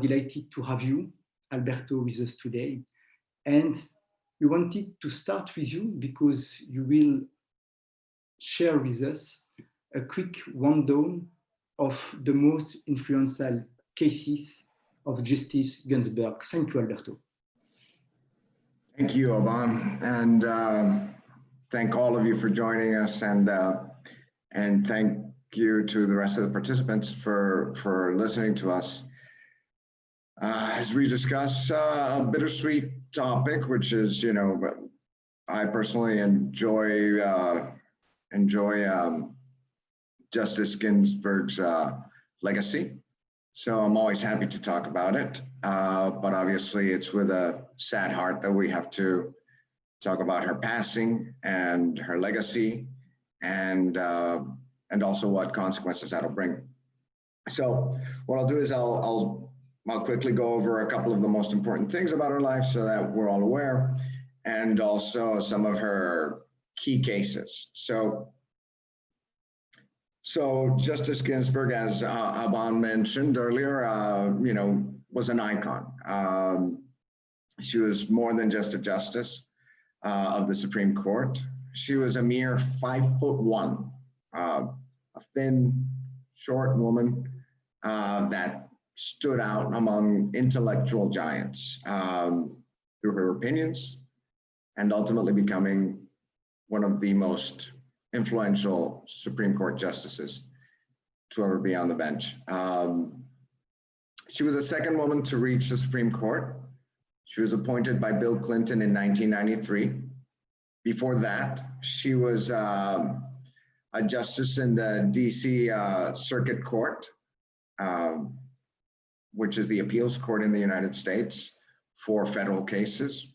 delighted to have you, Alberto, with us today. And we wanted to start with you because you will share with us a quick rundown of the most influential cases of Justice Ginsberg. Thank you, Alberto. Thank you, Alban, and thank all of you for joining us, and thank you to the rest of the participants for listening to us as we discuss a bittersweet topic, which is, I personally enjoy Justice Ginsburg's legacy. So I'm always happy to talk about it, but obviously it's with a sad heart that we have to talk about her passing and her legacy, and also what consequences that'll bring. So what I'll do is I'll quickly go over a couple of the most important things about her life so that we're all aware, and also some of her key cases. So Justice Ginsburg, as Alban mentioned earlier, was an icon. She was more than just a justice of the Supreme Court. She was a mere 5'1", a thin, short woman that stood out among intellectual giants through her opinions, and ultimately becoming one of the most influential Supreme Court justices to ever be on the bench. She was the second woman to reach the Supreme Court. She was appointed by Bill Clinton in 1993. Before that, she was a justice in the DC Circuit Court, which is the appeals court in the United States for federal cases.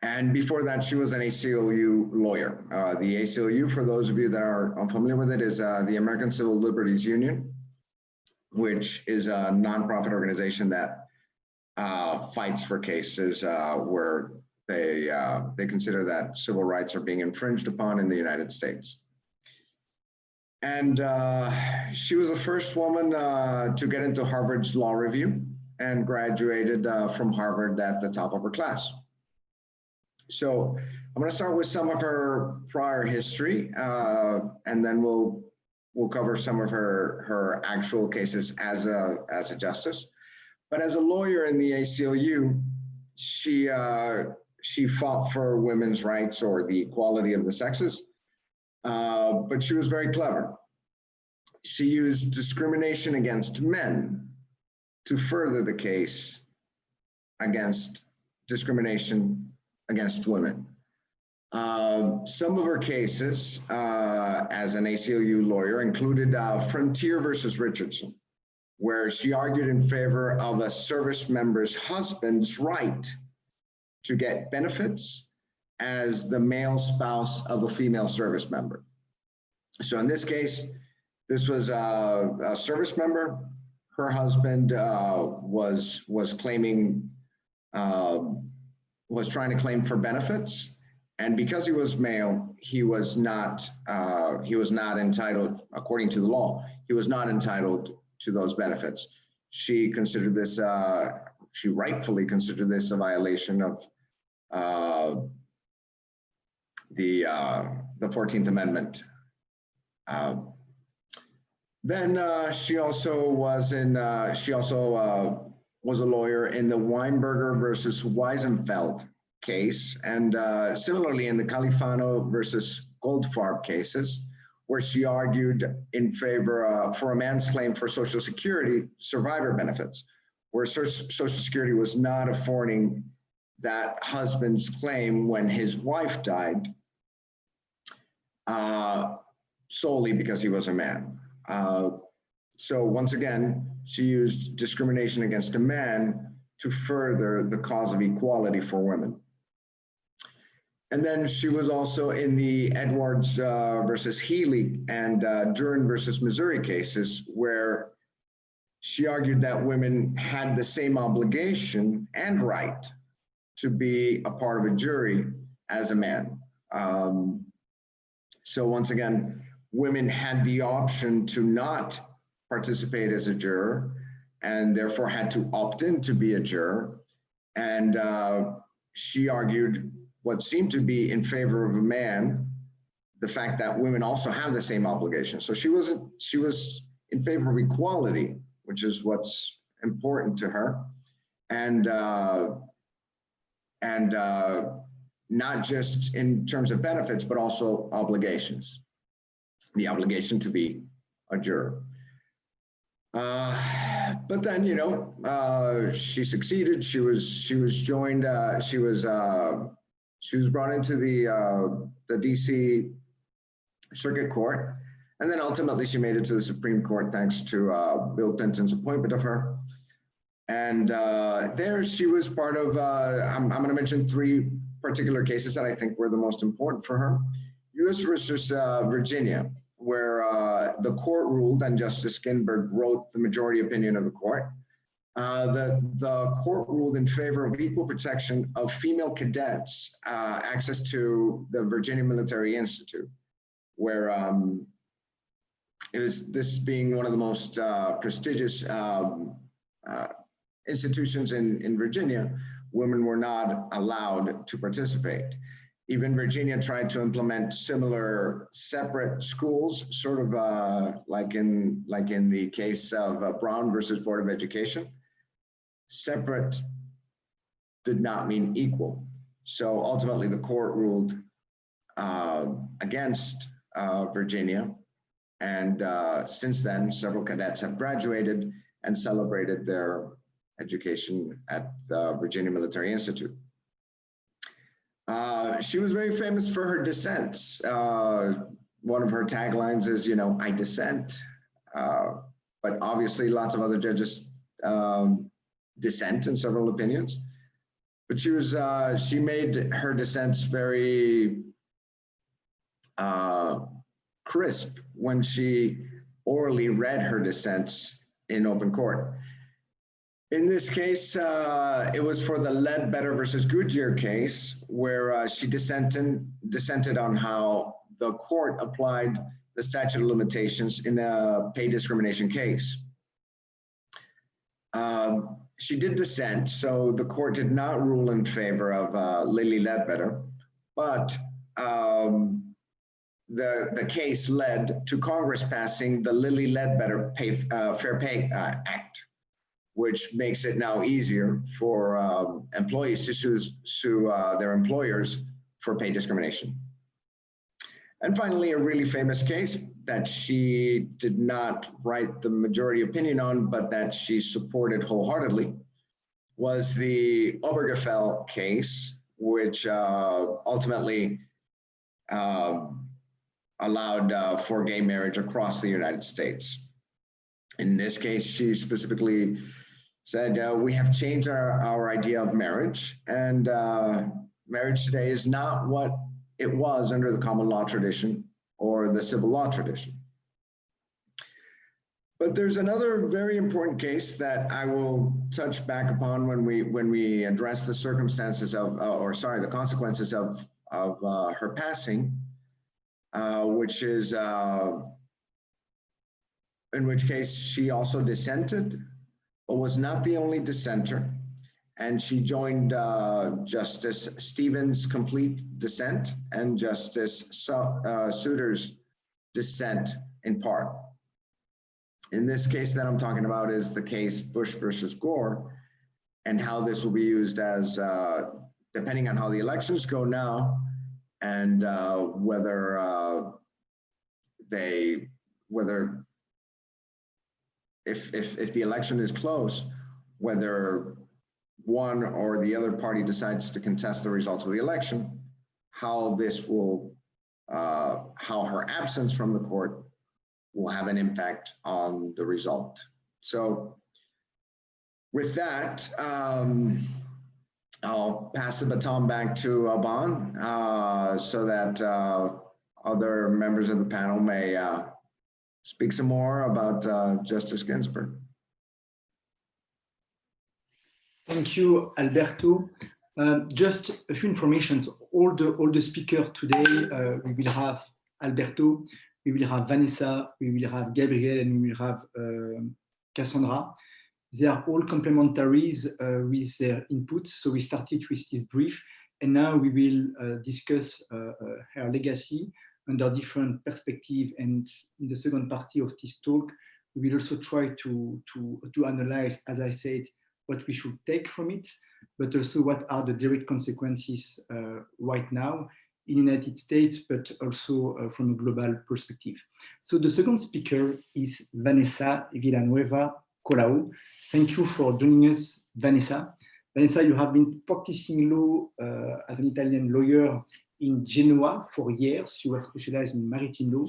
And before that, she was an ACLU lawyer. The ACLU, for those of you that are unfamiliar with it, is the American Civil Liberties Union, which is a nonprofit organization that fights for cases where they consider that civil rights are being infringed upon in the United States. And she was the first woman to get into Harvard's Law Review and graduated from Harvard at the top of her class. So I'm going to start with some of her prior history, and then we'll cover some of her actual cases as a justice. But as a lawyer in the ACLU, she fought for women's rights or the equality of the sexes, but she was very clever. She used discrimination against men to further the case against discrimination against women. Some of her cases as an ACLU lawyer included Frontier versus Richardson, where she argued in favor of a service member's husband's right to get benefits as the male spouse of a female service member. So in this case, this was a service member. Her husband was claiming, was trying to claim for benefits, and because he was male, he was not entitled, according to the law, he was not entitled to those benefits. She considered this, she rightfully considered this a violation of the 14th Amendment. Then she also was a lawyer in the Weinberger versus Weisenfeld case, and similarly in the Califano versus Goldfarb cases, where she argued in favor for a man's claim for Social Security survivor benefits, where Social Security was not affording that husband's claim when his wife died solely because he was a man. So once again, she used discrimination against a man to further the cause of equality for women. And then she was also in the Edwards versus Healy and Duren versus Missouri cases, where she argued that women had the same obligation and right to be a part of a jury as a man. So once again, women had the option to not participate as a juror, and therefore had to opt in to be a juror. And she argued what seemed to be in favor of a man, the fact that women also have the same obligation. So she was in favor of equality, which is what's important to her, and not just in terms of benefits, but also obligations, the obligation to be a juror. But then, you know, she succeeded. She was joined. She was brought into the DC Circuit Court, and then ultimately she made it to the Supreme Court thanks to Bill Clinton's appointment of her. And there she was part of. I'm going to mention three particular cases that I think were the most important for her. U.S. versus Virginia, where the court ruled, and Justice Ginsberg wrote the majority opinion of the court. The court ruled in favor of equal protection of female cadets, access to the Virginia Military Institute, where it was, this being one of the most prestigious institutions in Virginia, women were not allowed to participate. Even Virginia tried to implement similar separate schools, sort of like in the case of Brown versus Board of Education. Separate did not mean equal. So ultimately the court ruled against Virginia. And since then, several cadets have graduated and celebrated their education at the Virginia Military Institute. She was very famous for her dissents. One of her taglines is, you know, I dissent. But obviously lots of other judges dissent in several opinions. But she made her dissents very crisp when she orally read her dissents in open court. In this case, it was for the Ledbetter versus Goodyear case, where she dissented on how the court applied the statute of limitations in a pay discrimination case. She did dissent, so the court did not rule in favor of Lilly Ledbetter, but the case led to Congress passing the Lilly Ledbetter Fair Pay Act, which makes it now easier for employees to sue their employers for pay discrimination. And finally, a really famous case that she did not write the majority opinion on, but that she supported wholeheartedly, was the Obergefell case, which ultimately allowed for gay marriage across the United States. In this case, she specifically said, we have changed our idea of marriage, and marriage today is not what it was under the common law tradition or the civil law tradition. But there's another very important case that I will touch back upon when we address the circumstances of, the consequences of her passing, which is, in which case she also dissented, but was not the only dissenter. And she joined Justice Stevens' complete dissent and Justice Souter's dissent in part. In this case that I'm talking about is the case Bush versus Gore, and how this will be used as, depending on how the elections go now, and whether if the election is close, whether one or the other party decides to contest the results of the election, how this will, how her absence from the court will have an impact on the result. So with that, I'll pass the baton back to Alban so that other members of the panel may speak some more about Justice Ginsburg. Thank you, Alberto. Just a few informations. All the speakers today, we will have Alberto, we will have Vanessa, we will have Gabriel, and we will have Cassandra. They are all complementaries with their inputs. So we started with this brief, and now we will discuss her legacy under different perspectives. And in the second party of this talk, we will also try to analyze, as I said, what we should take from it, but also what are the direct consequences right now in the United States, but also from a global perspective. So the second speaker is Vanessa Villanueva Colau. Thank you for joining us, Vanessa. Vanessa, you have been practicing law as an Italian lawyer in Genoa for years. You are specialized in maritime law,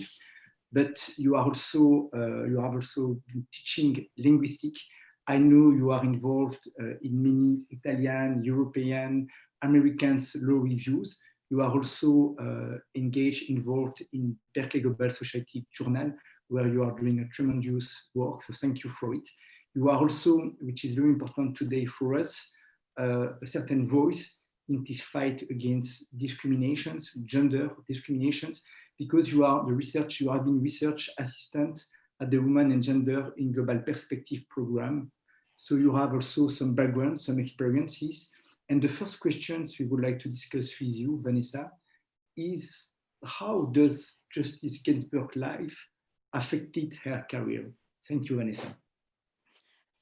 but you have also been teaching linguistics. I know you are involved in many Italian, European, American law reviews. You are also involved in Berkeley Global Society Journal, where you are doing a tremendous work. So thank you for it. You are also, which is very important today for us, a certain voice in this fight against discriminations, gender discriminations, because you have been research assistant at the Women and Gender in Global Perspective program. So you have also some background, some experiences. And the first questions we would like to discuss with you, Vanessa, is how does Justice Ginsburg life affected her career? Thank you, Vanessa.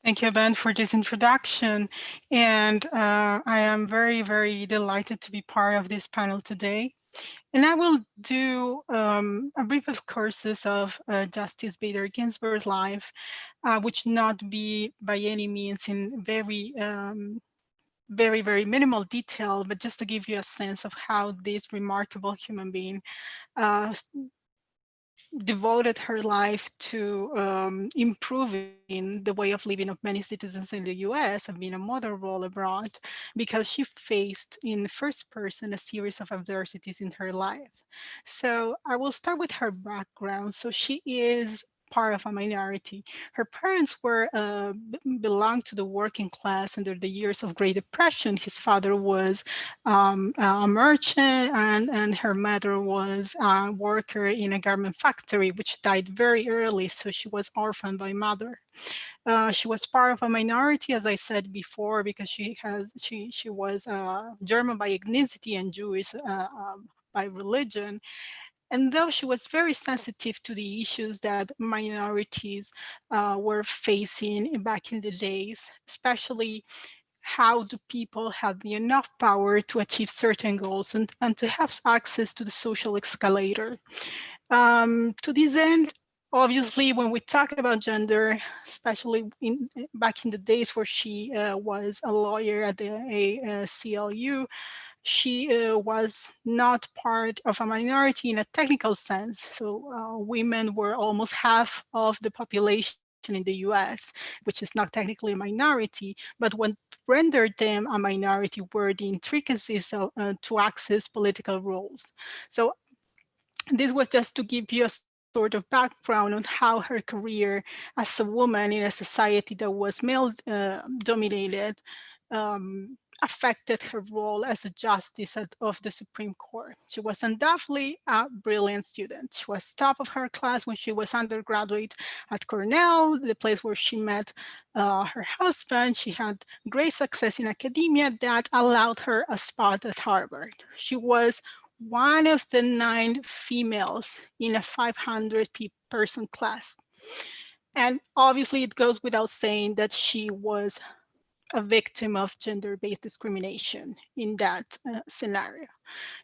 Thank you, Ben, for this introduction. And I am very, very delighted to be part of this panel today. And I will do a brief excursus of Justice Bader Ginsburg's life, which not be by any means in very, very minimal detail, but just to give you a sense of how this remarkable human being devoted her life to improving the way of living of many citizens in the US and being a mother role abroad, because she faced in first person a series of adversities in her life. So I will start with her background. So she is part of a minority. Her parents belonged to the working class under the years of Great Depression. His father was a merchant, and her mother was a worker in a garment factory, which died very early, so she was orphaned by mother. She was part of a minority, as I said before, because she was German by ethnicity and Jewish by religion. And though she was very sensitive to the issues that minorities were facing back in the days, especially how do people have enough power to achieve certain goals and to have access to the social escalator. To this end, obviously, when we talk about gender, especially back in the days where she was a lawyer at the ACLU, she was not part of a minority in a technical sense. So women were almost half of the population in the US, which is not technically a minority, but what rendered them a minority were the intricacies to access political roles. So this was just to give you a sort of background on how her career as a woman in a society that was male dominated affected her role as a justice of the Supreme Court. She was undoubtedly a brilliant student. She was top of her class when she was undergraduate at Cornell, the place where she met her husband. She had great success in academia that allowed her a spot at Harvard. She was one of the 9 females in a 500 person class. And obviously it goes without saying that she was a victim of gender-based discrimination in that scenario.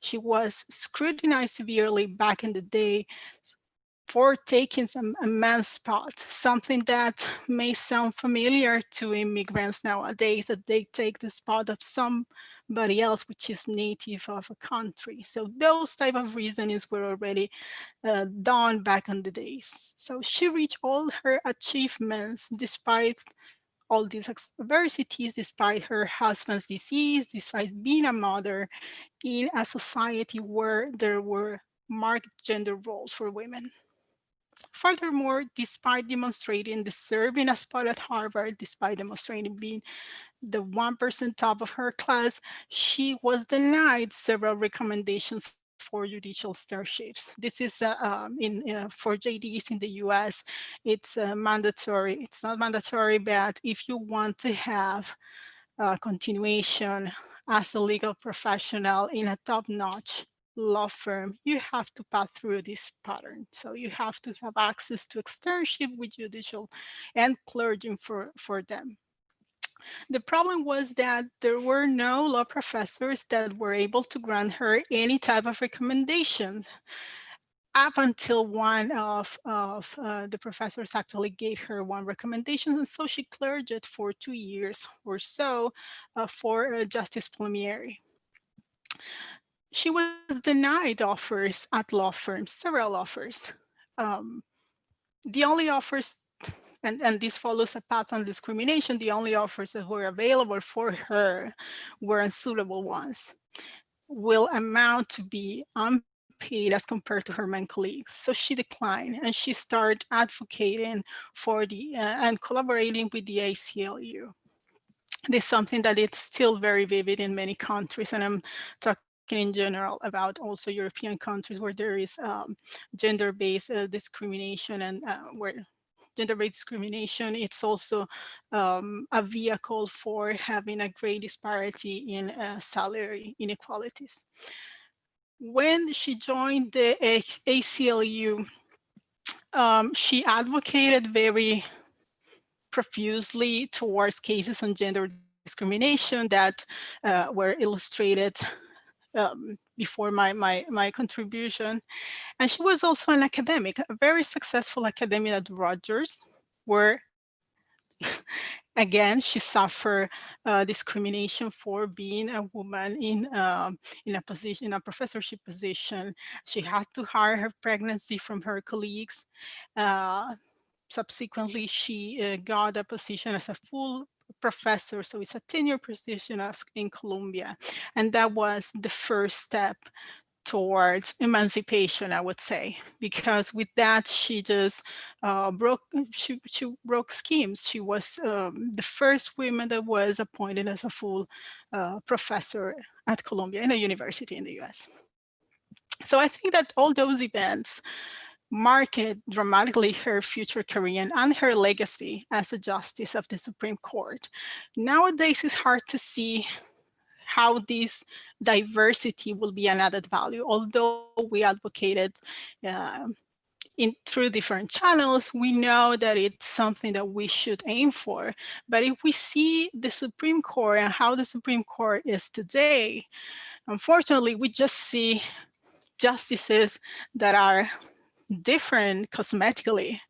She was scrutinized severely back in the day for taking a man's spot, something that may sound familiar to immigrants nowadays, that they take the spot of somebody else which is native of a country. So those type of reasonings were already done back in the days. So she reached all her achievements despite all these adversities, despite her husband's disease, despite being a mother in a society where there were marked gender roles for women. Furthermore, despite demonstrating deserving a spot at Harvard, despite demonstrating being the 1% top of her class, she was denied several recommendations for for judicial steerships. This is for JDs in the US, it's mandatory. It's not mandatory, but if you want to have continuation as a legal professional in a top-notch law firm, you have to pass through this pattern. So you have to have access to externship with judicial and clergy for them. The problem was that there were no law professors that were able to grant her any type of recommendations up until one of the professors actually gave her one recommendation, and so she clerked for 2 years or so for Justice Palmieri. She was denied offers at law firms, several offers. Um, the only offers, and this follows a path on discrimination, the only offers that were available for her were unsuitable ones, will amount to be unpaid as compared to her men colleagues. So she declined and she started advocating for and collaborating with the ACLU. This is something that it's still very vivid in many countries, and I'm talking in general about also European countries where there is gender-based discrimination, and where gender-based discrimination, it's also a vehicle for having a great disparity in salary inequalities. When she joined the ACLU, she advocated very profusely towards cases on gender discrimination that were illustrated before my contribution. And she was also an academic, a very successful academic at Rutgers, where again, she suffered discrimination for being a woman in a position, in a professorship position. She had to hide her pregnancy from her colleagues. Uh, Subsequently, she got a position as a full professor, so it's a tenure position in Columbia, and that was the first step towards emancipation, I would say, because with that she just she broke schemes. She was the first woman that was appointed as a full professor at Columbia in a university in the US. So I think that all those events marked dramatically her future career and her legacy as a justice of the Supreme Court. Nowadays, it's hard to see how this diversity will be an added value. Although we advocated through different channels, we know that it's something that we should aim for. But if we see the Supreme Court and how the Supreme Court is today, unfortunately, we just see justices that are different cosmetically,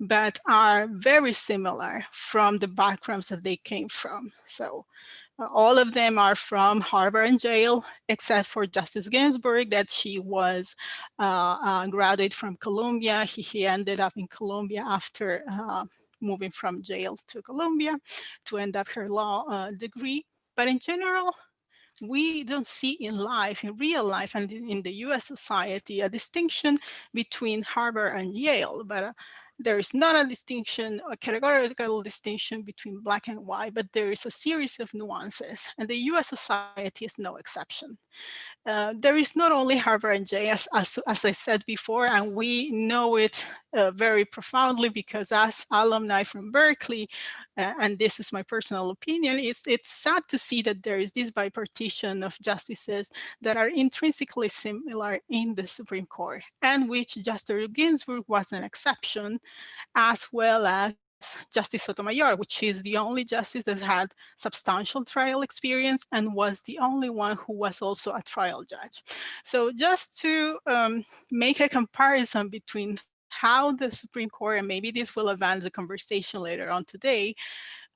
but are very similar from the backgrounds that they came from. So all of them are from Harvard and Yale, except for Justice Ginsberg, that she was a graduate from Columbia. He ended up in Columbia after moving from Yale to Columbia to end up her law degree. But in general, we don't see in life, in real life, and in the US society, a distinction between Harvard and Yale, but there is not a distinction, a categorical distinction between black and white, but there is a series of nuances, and the US society is no exception. There is not only Harvard and Yale, as I said before, and we know it very profoundly because as alumni from Berkeley, and this is my personal opinion, it's sad to see that there is this bipartition of justices that are intrinsically similar in the Supreme Court, and which Justice Ginsburg was an exception, as well as Justice Sotomayor, which is the only justice that had substantial trial experience and was the only one who was also a trial judge. So just to make a comparison between how the Supreme Court, and maybe this will advance the conversation later on today,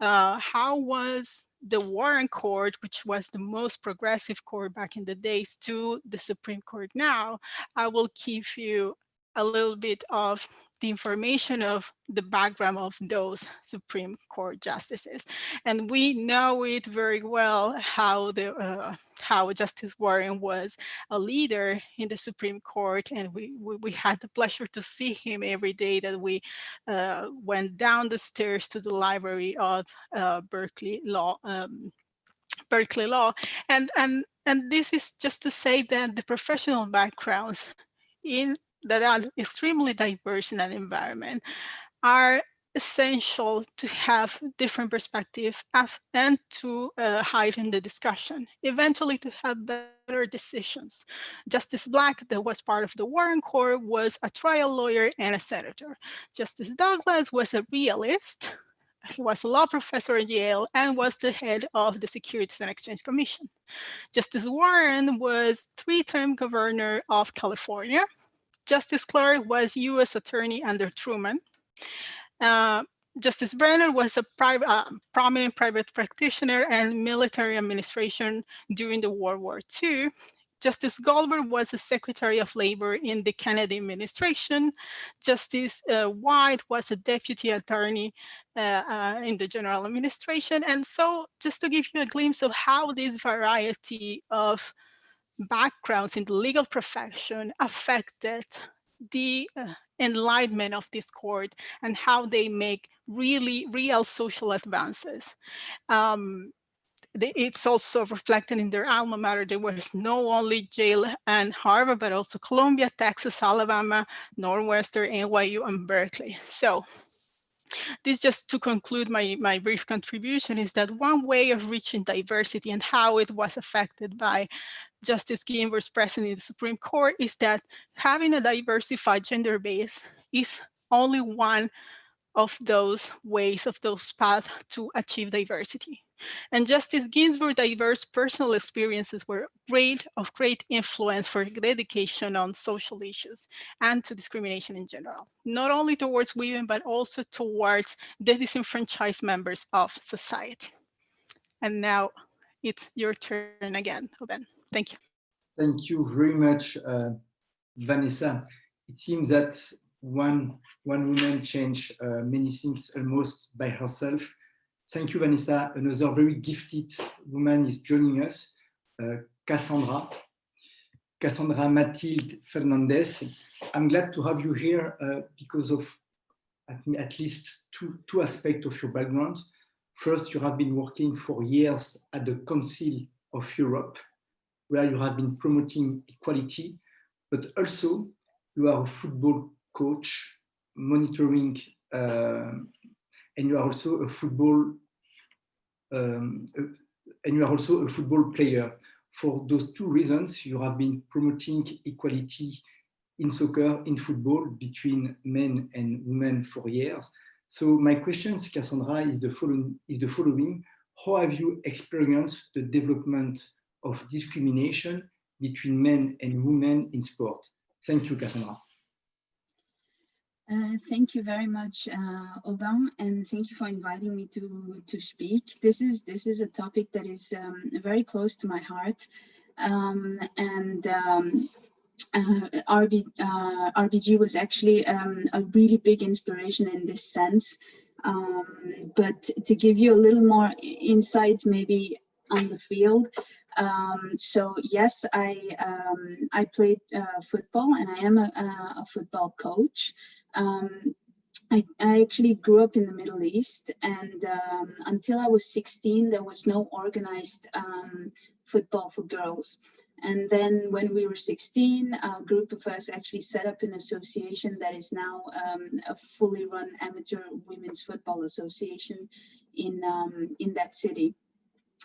how was the Warren Court, which was the most progressive court back in the days, to the Supreme Court now, I will give you a little bit of the information of the background of those Supreme Court justices. And we know it very well how Justice Warren was a leader in the Supreme Court, and we had the pleasure to see him every day that we went down the stairs to the library of Berkeley Law. And And this is just to say that the professional backgrounds that are extremely diverse in an environment are essential to have different perspective and to heighten the discussion, eventually to have better decisions. Justice Black, that was part of the Warren Court, was a trial lawyer and a senator. Justice Douglas was a realist. He was a law professor at Yale and was the head of the Securities and Exchange Commission. Justice Warren was three-term governor of California. Justice Clark was US attorney under Truman. Uh, Justice Brenner was a prominent private practitioner and military administration during the World War II. Justice Goldberg was a Secretary of Labor in the Kennedy administration. Justice White was a deputy attorney in the general administration. And so just to give you a glimpse of how this variety of backgrounds in the legal profession affected the enlightenment of this court and how they make really real social advances. It's also reflected in their alma mater. There was no only Yale and Harvard, but also Columbia, Texas, Alabama, Northwestern, NYU, and Berkeley. So this, just to conclude my brief contribution, is that one way of reaching diversity and how it was affected by Justice Ginsburg's presence in the Supreme Court is that having a diversified gender base is only one of those ways, of those paths to achieve diversity. And Justice Ginsburg's diverse personal experiences were of great influence for dedication on social issues and to discrimination in general, not only towards women, but also towards the disenfranchised members of society. And now it's your turn again, Oben. Thank you. Thank you very much, Vanessa. It seems that one woman changed many things almost by herself. Thank you, Vanessa. Another very gifted woman is joining us, Cassandra Mathilde Fernandez. I'm glad to have you here because of at least two aspects of your background. First, you have been working for years at the Council of Europe, where you have been promoting equality, but also you are a football coach, monitoring, and you are also a football player. For those two reasons, you have been promoting equality in soccer, in football, between men and women for years. So my question, Cassandra, is the following. How have you experienced the development of discrimination between men and women in sport? Thank you, Cassandra. Thank you very much, Aubin, and thank you for inviting me to speak. This is a topic that is very close to my heart, RBG was actually a really big inspiration in this sense. But to give you a little more insight, maybe on the field. So yes, I played football, and I am a football coach. I actually grew up in the Middle East, and until I was 16, there was no organized football for girls. And then when we were 16, a group of us actually set up an association that is now a fully run amateur women's football association in that city.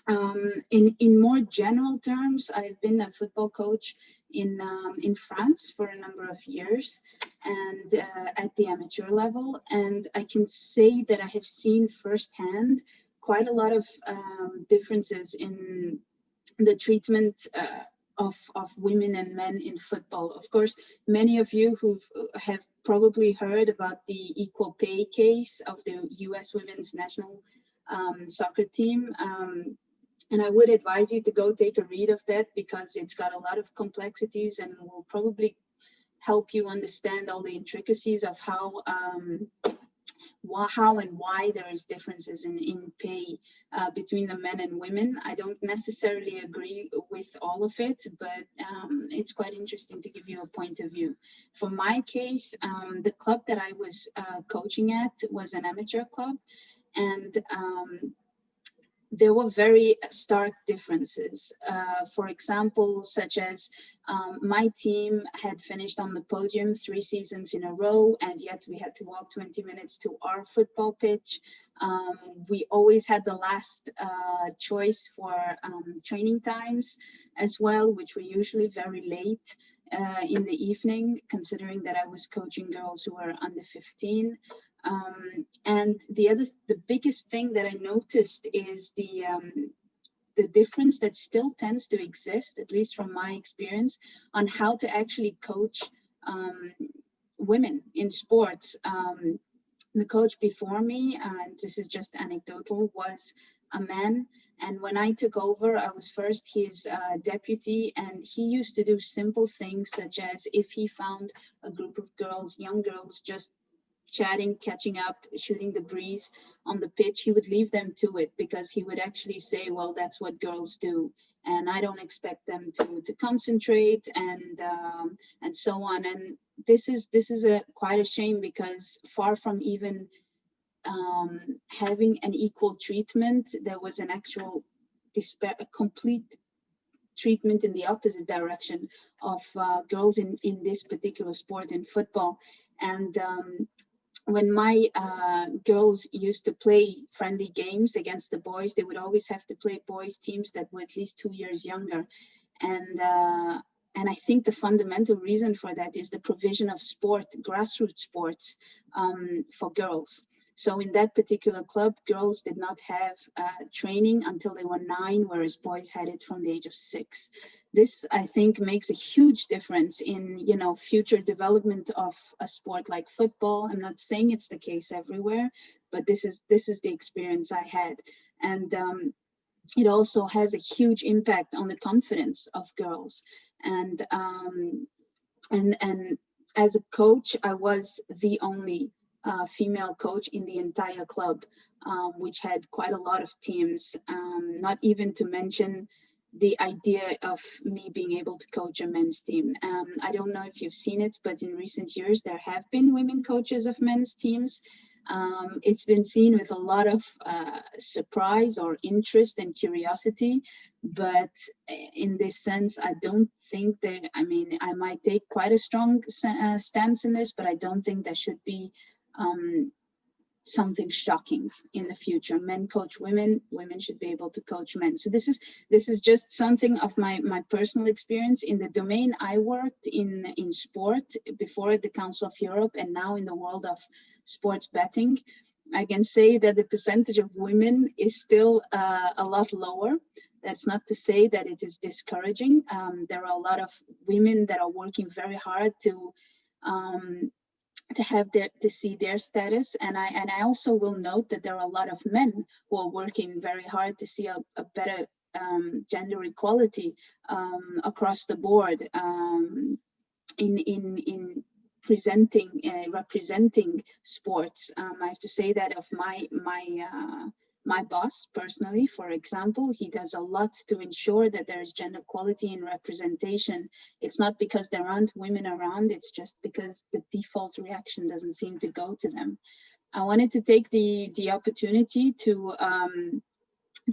In more general terms, I've been a football coach in France for a number of years, and at the amateur level. And I can say that I have seen firsthand quite a lot of differences in the treatment of women and men in football. Of course, many of you have probably heard about the equal pay case of the US women's national soccer team. And I would advise you to go take a read of that, because it's got a lot of complexities and will probably help you understand all the intricacies of how and why there is differences in pay between the men and women. I don't necessarily agree with all of it, but it's quite interesting to give you a point of view. For my case, the club that I was coaching at was an amateur club, and there were very stark differences. For example, such as my team had finished on the podium 3 seasons in a row, and yet we had to walk 20 minutes to our football pitch. We always had the last choice for training times as well, which were usually very late in the evening, considering that I was coaching girls who were under 15. And the biggest thing that I noticed is the difference that still tends to exist, at least from my experience, on how to actually coach women in sports. The coach before me, and this is just anecdotal, was a man. And when I took over, I was first his deputy, and he used to do simple things such as if he found a group of girls, young girls, just chatting, catching up, shooting the breeze on the pitch, he would leave them to it, because he would actually say, well, that's what girls do, and I don't expect them to concentrate, and so on. And this is quite a shame, because far from even having an equal treatment, there was an actual a complete treatment in the opposite direction of girls in this particular sport, in football. And when my girls used to play friendly games against the boys, they would always have to play boys teams that were at least 2 years younger. And I think the fundamental reason for that is the provision of sport, grassroots sports, for girls. So in that particular club, girls did not have training until they were 9, whereas boys had it from the age of 6. This, I think, makes a huge difference in, you know, future development of a sport like football. I'm not saying it's the case everywhere, but this is the experience I had. And it also has a huge impact on the confidence of girls. And as a coach, I was the only female coach in the entire club, which had quite a lot of teams, not even to mention the idea of me being able to coach a men's team. I don't know if you've seen it, but in recent years, there have been women coaches of men's teams. It's been seen with a lot of surprise or interest and curiosity, but in this sense, I don't think that, I mean, I might take quite a strong stance in this, but I don't think there should be something shocking in the future. Men coach women, women should be able to coach men. So this is just something of my personal experience in the domain I worked in sport before at the Council of Europe, and now in the world of sports betting. I can say that the percentage of women is still a lot lower. That's not to say that it is discouraging. There are a lot of women that are working very hard to have to see their status, and I also will note that there are a lot of men who are working very hard to see a better gender equality across the board in representing sports. I have to say that of my boss personally, for example, he does a lot to ensure that there is gender equality in representation. It's not because there aren't women around, it's just because the default reaction doesn't seem to go to them. I wanted to take the opportunity to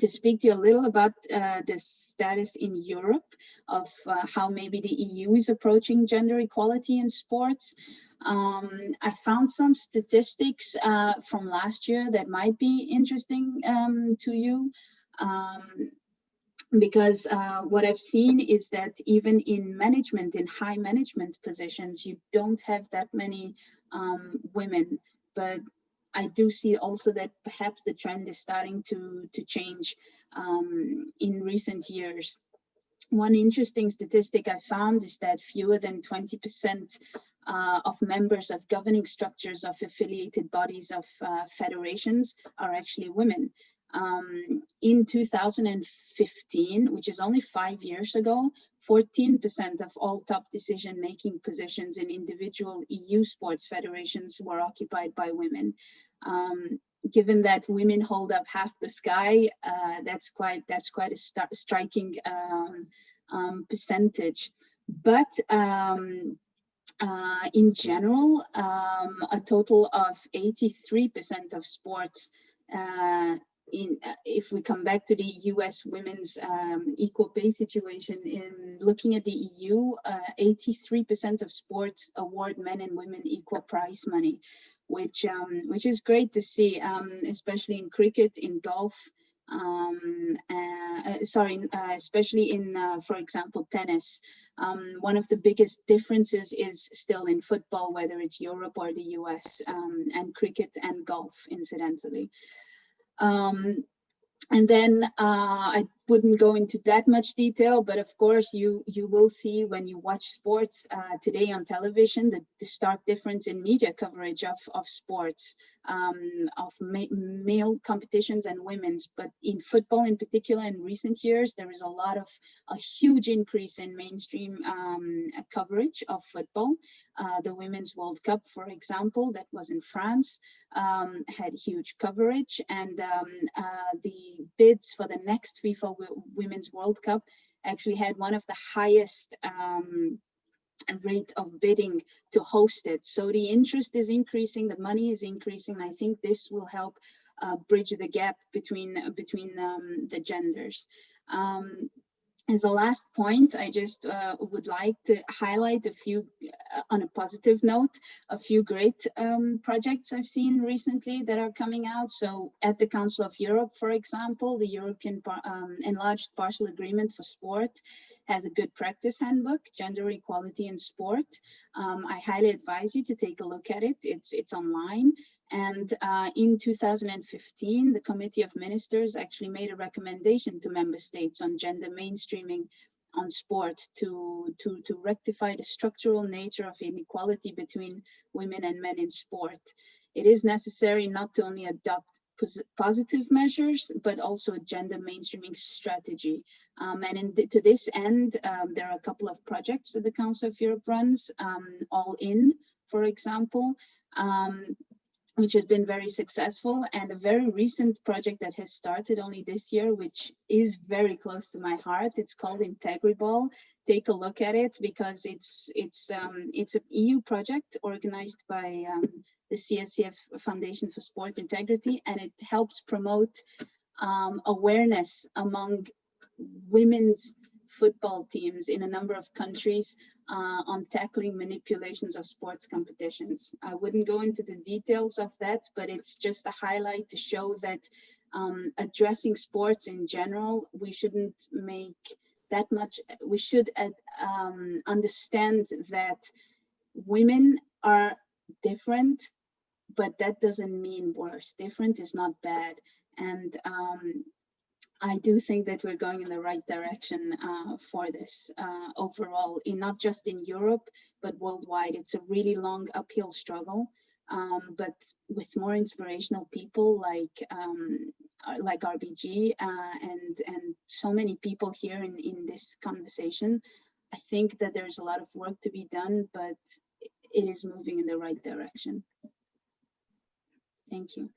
speak to you a little about the status in Europe of how maybe the EU is approaching gender equality in sports. I found some statistics from last year that might be interesting to you, because what I've seen is that even in management, in high management positions, you don't have that many women, but I do see also that perhaps the trend is starting to change in recent years. One interesting statistic I found is that fewer than 20% of members of governing structures of affiliated bodies of federations are actually women. In 2015, which is only 5 years ago, 14% of all top decision-making positions in individual EU sports federations were occupied by women. Given that women hold up half the sky, that's quite a striking percentage. But in general, a total of 83% of sports if we come back to the US women's equal pay situation, in looking at the EU, 83% of sports award men and women equal prize money, which is great to see, especially in cricket, in golf, especially in, for example, tennis. One of the biggest differences is still in football, whether it's Europe or the US, and cricket and golf, incidentally. And then I wouldn't go into that much detail, but of course you will see when you watch sports today on television the stark difference in media coverage of sports, of male competitions and women's. But in football in particular, in recent years, there is a huge increase in mainstream coverage of football. The Women's World Cup, for example, that was in France, had huge coverage, and the bids for the next FIFA Women's World Cup actually had one of the highest rate of bidding to host it. So the interest is increasing, the money is increasing. I think this will help bridge the gap between the genders. As a last point, I just would like to highlight a few, on a positive note, a few great projects I've seen recently that are coming out. So at the Council of Europe, for example, the European Enlarged Partial Agreement for Sport has a good practice handbook, Gender Equality in Sport. I highly advise you to take a look at it. It's online. And in 2015, the Committee of Ministers actually made a recommendation to member states on gender mainstreaming on sport to rectify the structural nature of inequality between women and men in sport. It is necessary not to only adopt positive measures, but also a gender mainstreaming strategy. To this end, there are a couple of projects that the Council of Europe runs, All In, for example, which has been very successful, and a very recent project that has started only this year, which is very close to my heart. It's called Integriball. Take a look at it, because it's an EU project organized by the CSCF Foundation for Sport Integrity, and it helps promote awareness among women's football teams in a number of countries on tackling manipulations of sports competitions. I wouldn't go into the details of that, but it's just a highlight to show that addressing sports in general, we shouldn't make that much, we should understand that women are different, but that doesn't mean worse. Different is not bad. And I do think that we're going in the right direction for this overall, not just in Europe, but worldwide. It's a really long uphill struggle, but with more inspirational people like RBG and so many people here in this conversation, I think that there's a lot of work to be done, but it is moving in the right direction. Thank you.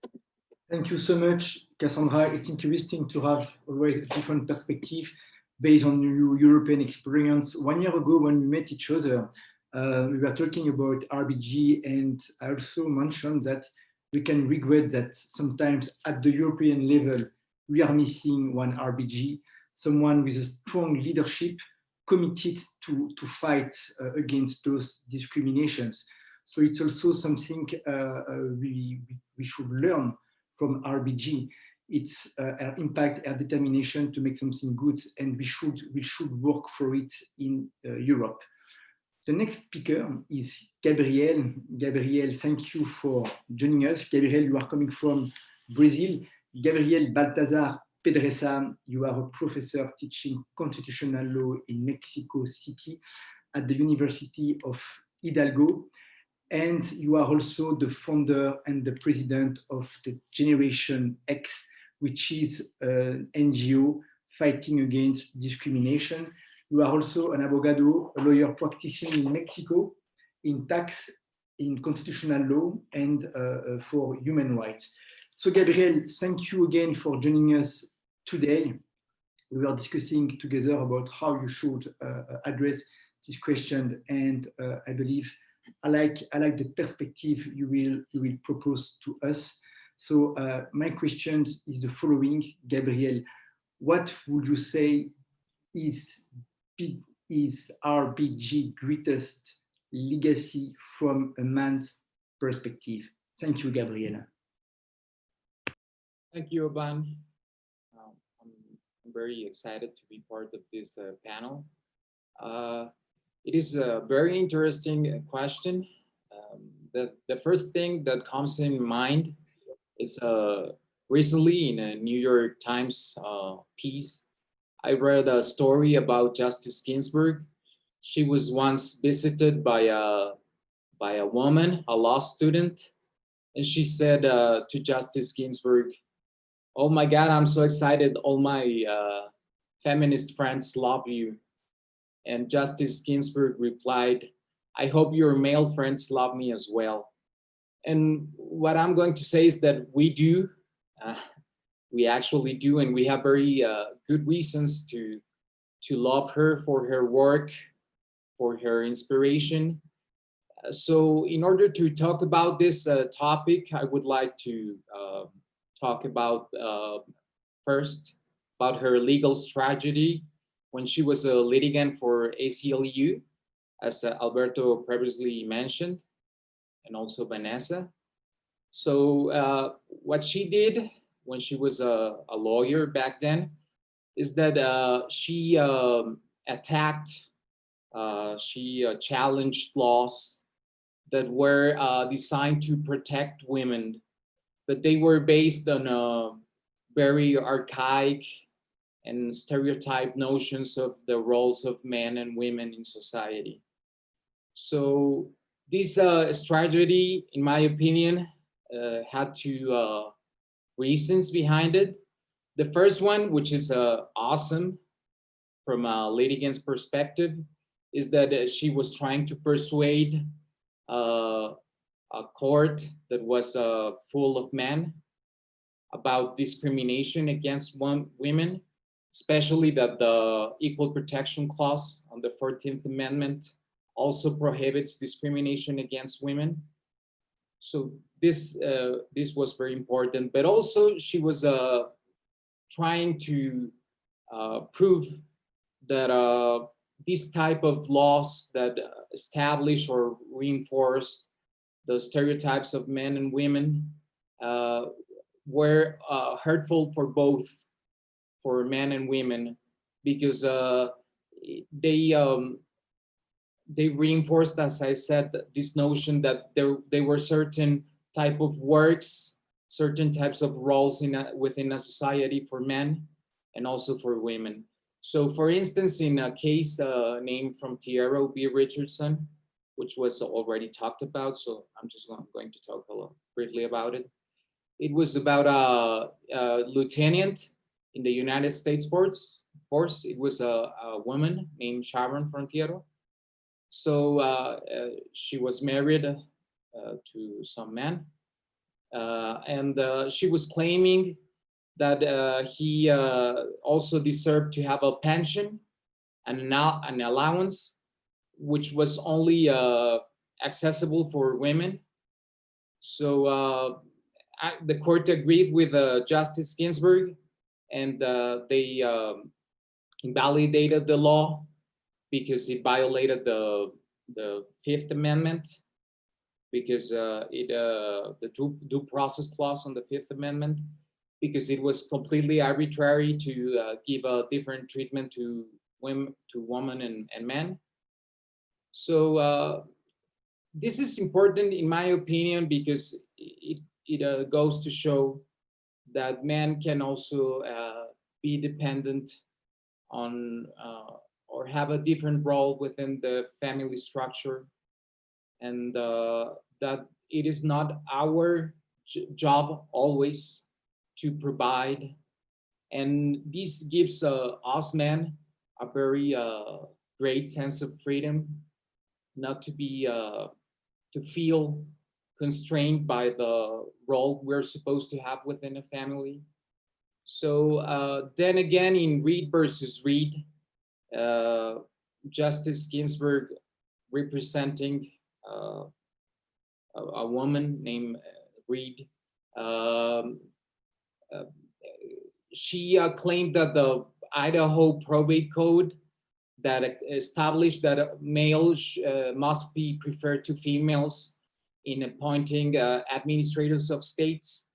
Thank you so much, Cassandra. It's interesting to have always a different perspective based on your European experience. 1 year ago, when we met each other, we were talking about RBG, and I also mentioned that we can regret that sometimes at the European level, we are missing one RBG, someone with a strong leadership committed to fight against those discriminations. So it's also something we should learn from RBG. It's our impact, our determination to make something good, and we should work for it in Europe. The next speaker is Gabriel. Gabriel, thank you for joining us. Gabriel, you are coming from Brazil. Gabriel Baltazar Pedresa, you are a professor teaching constitutional law in Mexico City at the University of Hidalgo. And you are also the founder and the president of the Generation X, which is an NGO fighting against discrimination. You are also an abogado, a lawyer practicing in Mexico in tax, in constitutional law, and for human rights. So Gabriel, thank you again for joining us today. We were discussing together about how you should address this question, and I believe I like the perspective you will propose to us. So my question is the following, Gabriel. What would you say is RBG greatest legacy from a man's perspective? Thank you, Gabriela. Thank you, Aban. I'm very excited to be part of this panel. It is a very interesting question. The first thing that comes in mind is recently in a New York Times piece, I read a story about Justice Ginsberg. She was once visited by a woman, a law student, and she said to Justice Ginsberg, "Oh my God, I'm so excited. All my feminist friends love you." And Justice Ginsburg replied, "I hope your male friends love me as well." And what I'm going to say is that we do, we actually do, and we have very good reasons to love her for her work, for her inspiration. So in order to talk about this topic, I would like to talk about first about her legal strategy when she was a litigant for ACLU, as Alberto previously mentioned, and also Vanessa. So what she did when she was a lawyer back then is that she attacked, she challenged laws that were designed to protect women, but they were based on very archaic and stereotyped notions of the roles of men and women in society. So this strategy, in my opinion, had two reasons behind it. The first one, which is awesome from a litigant's perspective, is that she was trying to persuade a court that was full of men about discrimination against women, especially that the Equal Protection Clause on the 14th Amendment also prohibits discrimination against women. So this was very important, but also she was trying to prove that this type of laws that establish or reinforce the stereotypes of men and women were hurtful for both, for men and women, because they reinforced, as I said, this notion that there were certain type of works, certain types of roles within a society for men and also for women. So for instance, in a case named from Tiero B. Richardson, which was already talked about, so I'm just going to talk a little briefly about it. It was about a lieutenant in the United States Force. It was a woman named Sharon Frontiero. So she was married to some man, and she was claiming that he also deserved to have a pension and an allowance, which was only accessible for women. So the court agreed with Justice Ginsburg, and they invalidated the law because it violated the Fifth Amendment, because the due process clause on the Fifth Amendment, because it was completely arbitrary to give a different treatment to women and men. So this is important in my opinion, because it goes to show that men can also be dependent on or have a different role within the family structure, and that it is not our job always to provide. And this gives us men a very great sense of freedom, not to be to feel constrained by the role we're supposed to have within a family. So then again, in Reed versus Reed, Justice Ginsburg, representing a woman named Reed, Um, uh, she claimed that the Idaho probate code that established that males must be preferred to females in appointing administrators of states.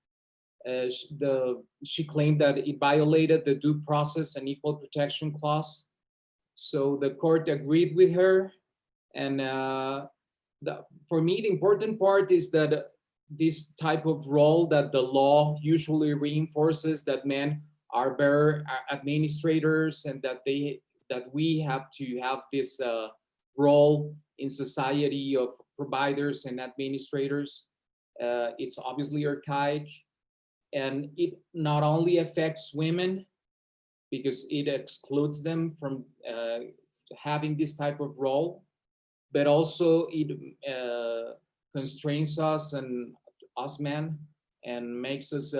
She claimed that it violated the due process and equal protection clause. So the court agreed with her. And for me, the important part is that this type of role that the law usually reinforces, that men are better administrators, and that we have to have this role in society of providers and administrators. It's obviously archaic, and it not only affects women because it excludes them from having this type of role, but also it constrains us and us men and makes us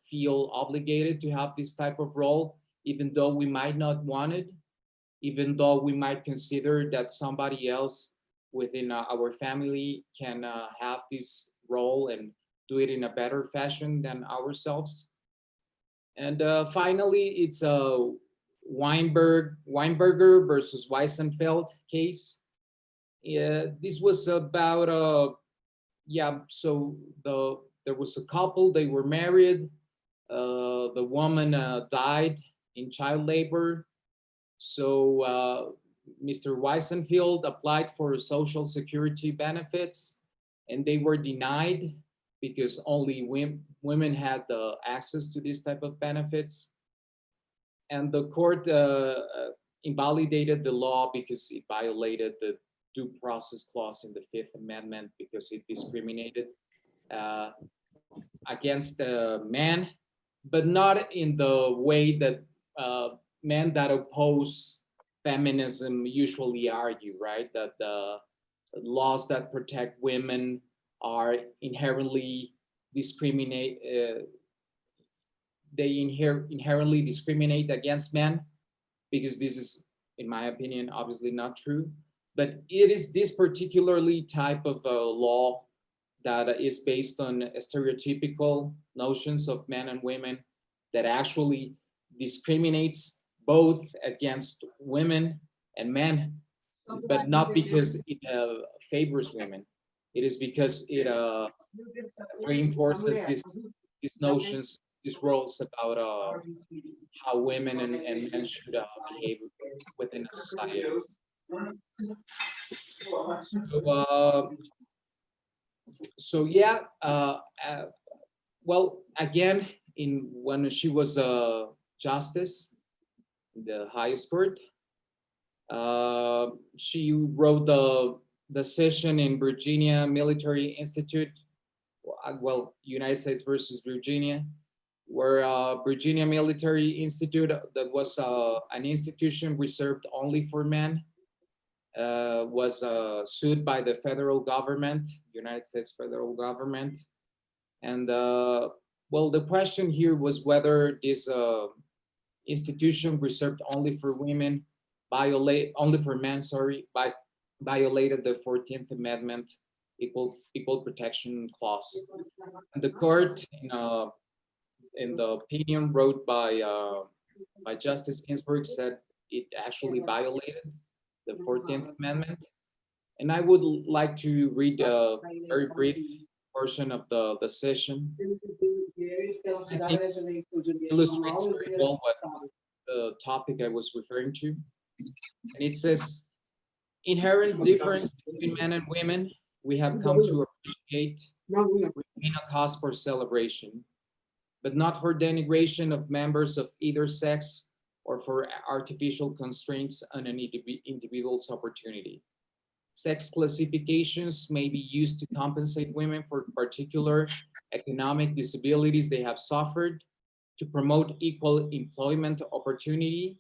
feel obligated to have this type of role, even though we might not want it, even though we might consider that somebody else within our family can have this role and do it in a better fashion than ourselves. And finally, it's a Weinberger versus Weisenfeld case. Yeah, this was about so there was a couple, they were married. The woman died in child labor. So Mr. Weisenfeld applied for Social Security benefits, and they were denied because only women had the access to this type of benefits. And the court invalidated the law because it violated the due process clause in the Fifth Amendment, because it discriminated against men, but not in the way that men that oppose feminism usually argue, right? That the laws that protect women are inherently discriminate. They inherently discriminate against men, because this is, in my opinion, obviously not true. But it is this particularly type of law that is based on stereotypical notions of men and women that actually discriminates both against women and men, but not because it favors women. It is because it reinforces these notions, these roles about how women and men should behave within a society. So yeah, well, again, when she was a justice in the highest court, she wrote the decision in Virginia Military Institute, well, United States versus Virginia, where Virginia Military Institute, that was an institution reserved only for men, was sued by the federal government, United States federal government. And well, the question here was whether this institution reserved only for women only for men, violated the 14th Amendment equal protection clause. And the court, in the opinion wrote by Justice Ginsberg, said it actually violated the 14th Amendment. And I would like to read a very brief portion of the decision. I think it illustrates very well what the topic I was referring to. And it says, inherent difference between men and women, we have come to appreciate, remain a cause for celebration, but not for denigration of members of either sex or for artificial constraints on an individual's opportunity. Sex classifications may be used to compensate women for particular economic disabilities they have suffered, to promote equal employment opportunity,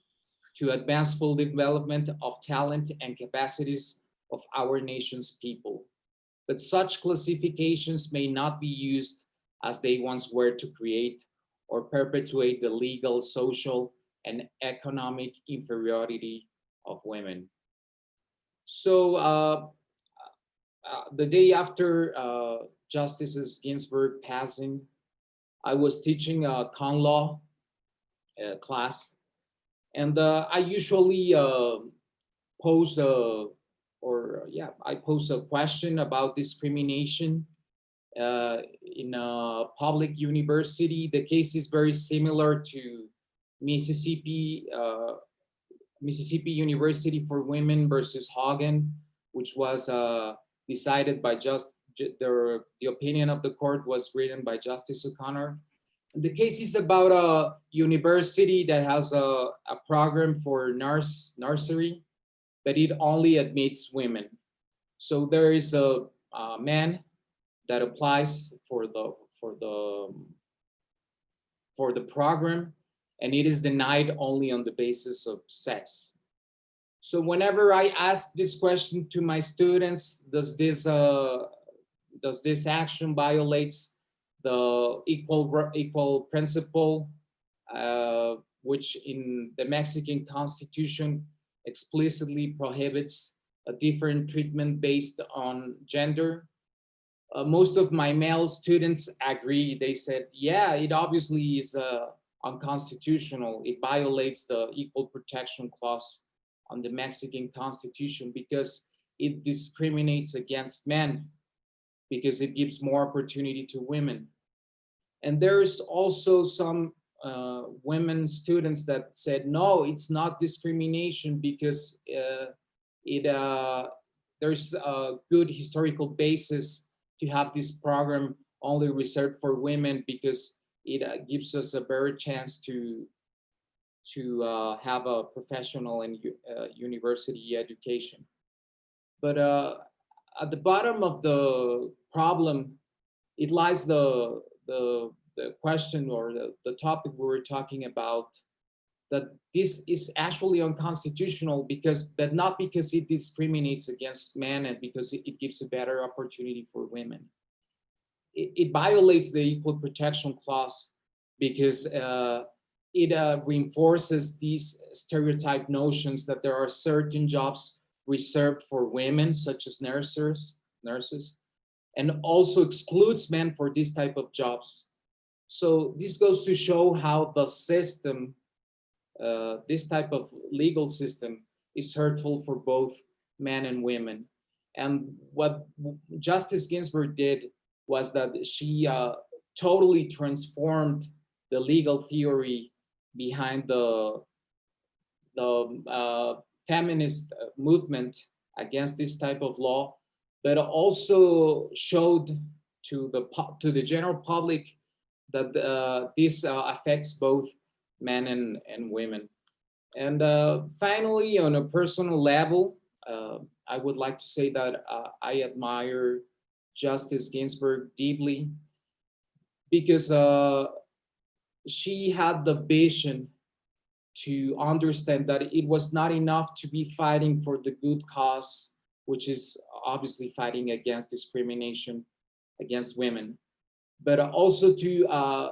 to advance full development of talent and capacities of our nation's people. But such classifications may not be used as they once were to create or perpetuate the legal, social, and economic inferiority of women. So the day after Justice Ginsburg passing, I was teaching a con law class, and I usually pose I pose a question about discrimination in a public university. The case is very similar to Mississippi Mississippi University for Women versus Hagen, which was decided by the opinion of the court was written by Justice O'Connor. And the case is about a university that has a program for nursery, but it only admits women. So there is a man that applies for the program, and it is denied only on the basis of sex. So whenever I ask this question to my students, does this action violates the equal principle, which in the Mexican Constitution explicitly prohibits a different treatment based on gender? Most of my male students agree. They said, yeah, it obviously is unconstitutional. It violates the equal protection clause on the Mexican Constitution because it discriminates against men, because it gives more opportunity to women. And there's also some women students that said, no, it's not discrimination because there's a good historical basis to have this program only reserved for women, because it gives us a better chance to have a professional and university education. But at the bottom of the problem, it lies the question or the topic we were talking about, that this is actually unconstitutional but not because it discriminates against men and because it gives a better opportunity for women. It violates the equal protection clause because it reinforces these stereotype notions that there are certain jobs reserved for women, such as nurses, and also excludes men for this type of jobs. So this goes to show how the system, this type of legal system, is hurtful for both men and women. And what Justice Ginsburg did was that she totally transformed the legal theory behind the feminist movement against this type of law, but also showed to the general public that this affects both men and women. And finally, on a personal level, I would like to say that I admire Justice Ginsburg deeply because she had the vision to understand that it was not enough to be fighting for the good cause, which is obviously fighting against discrimination against women, but also to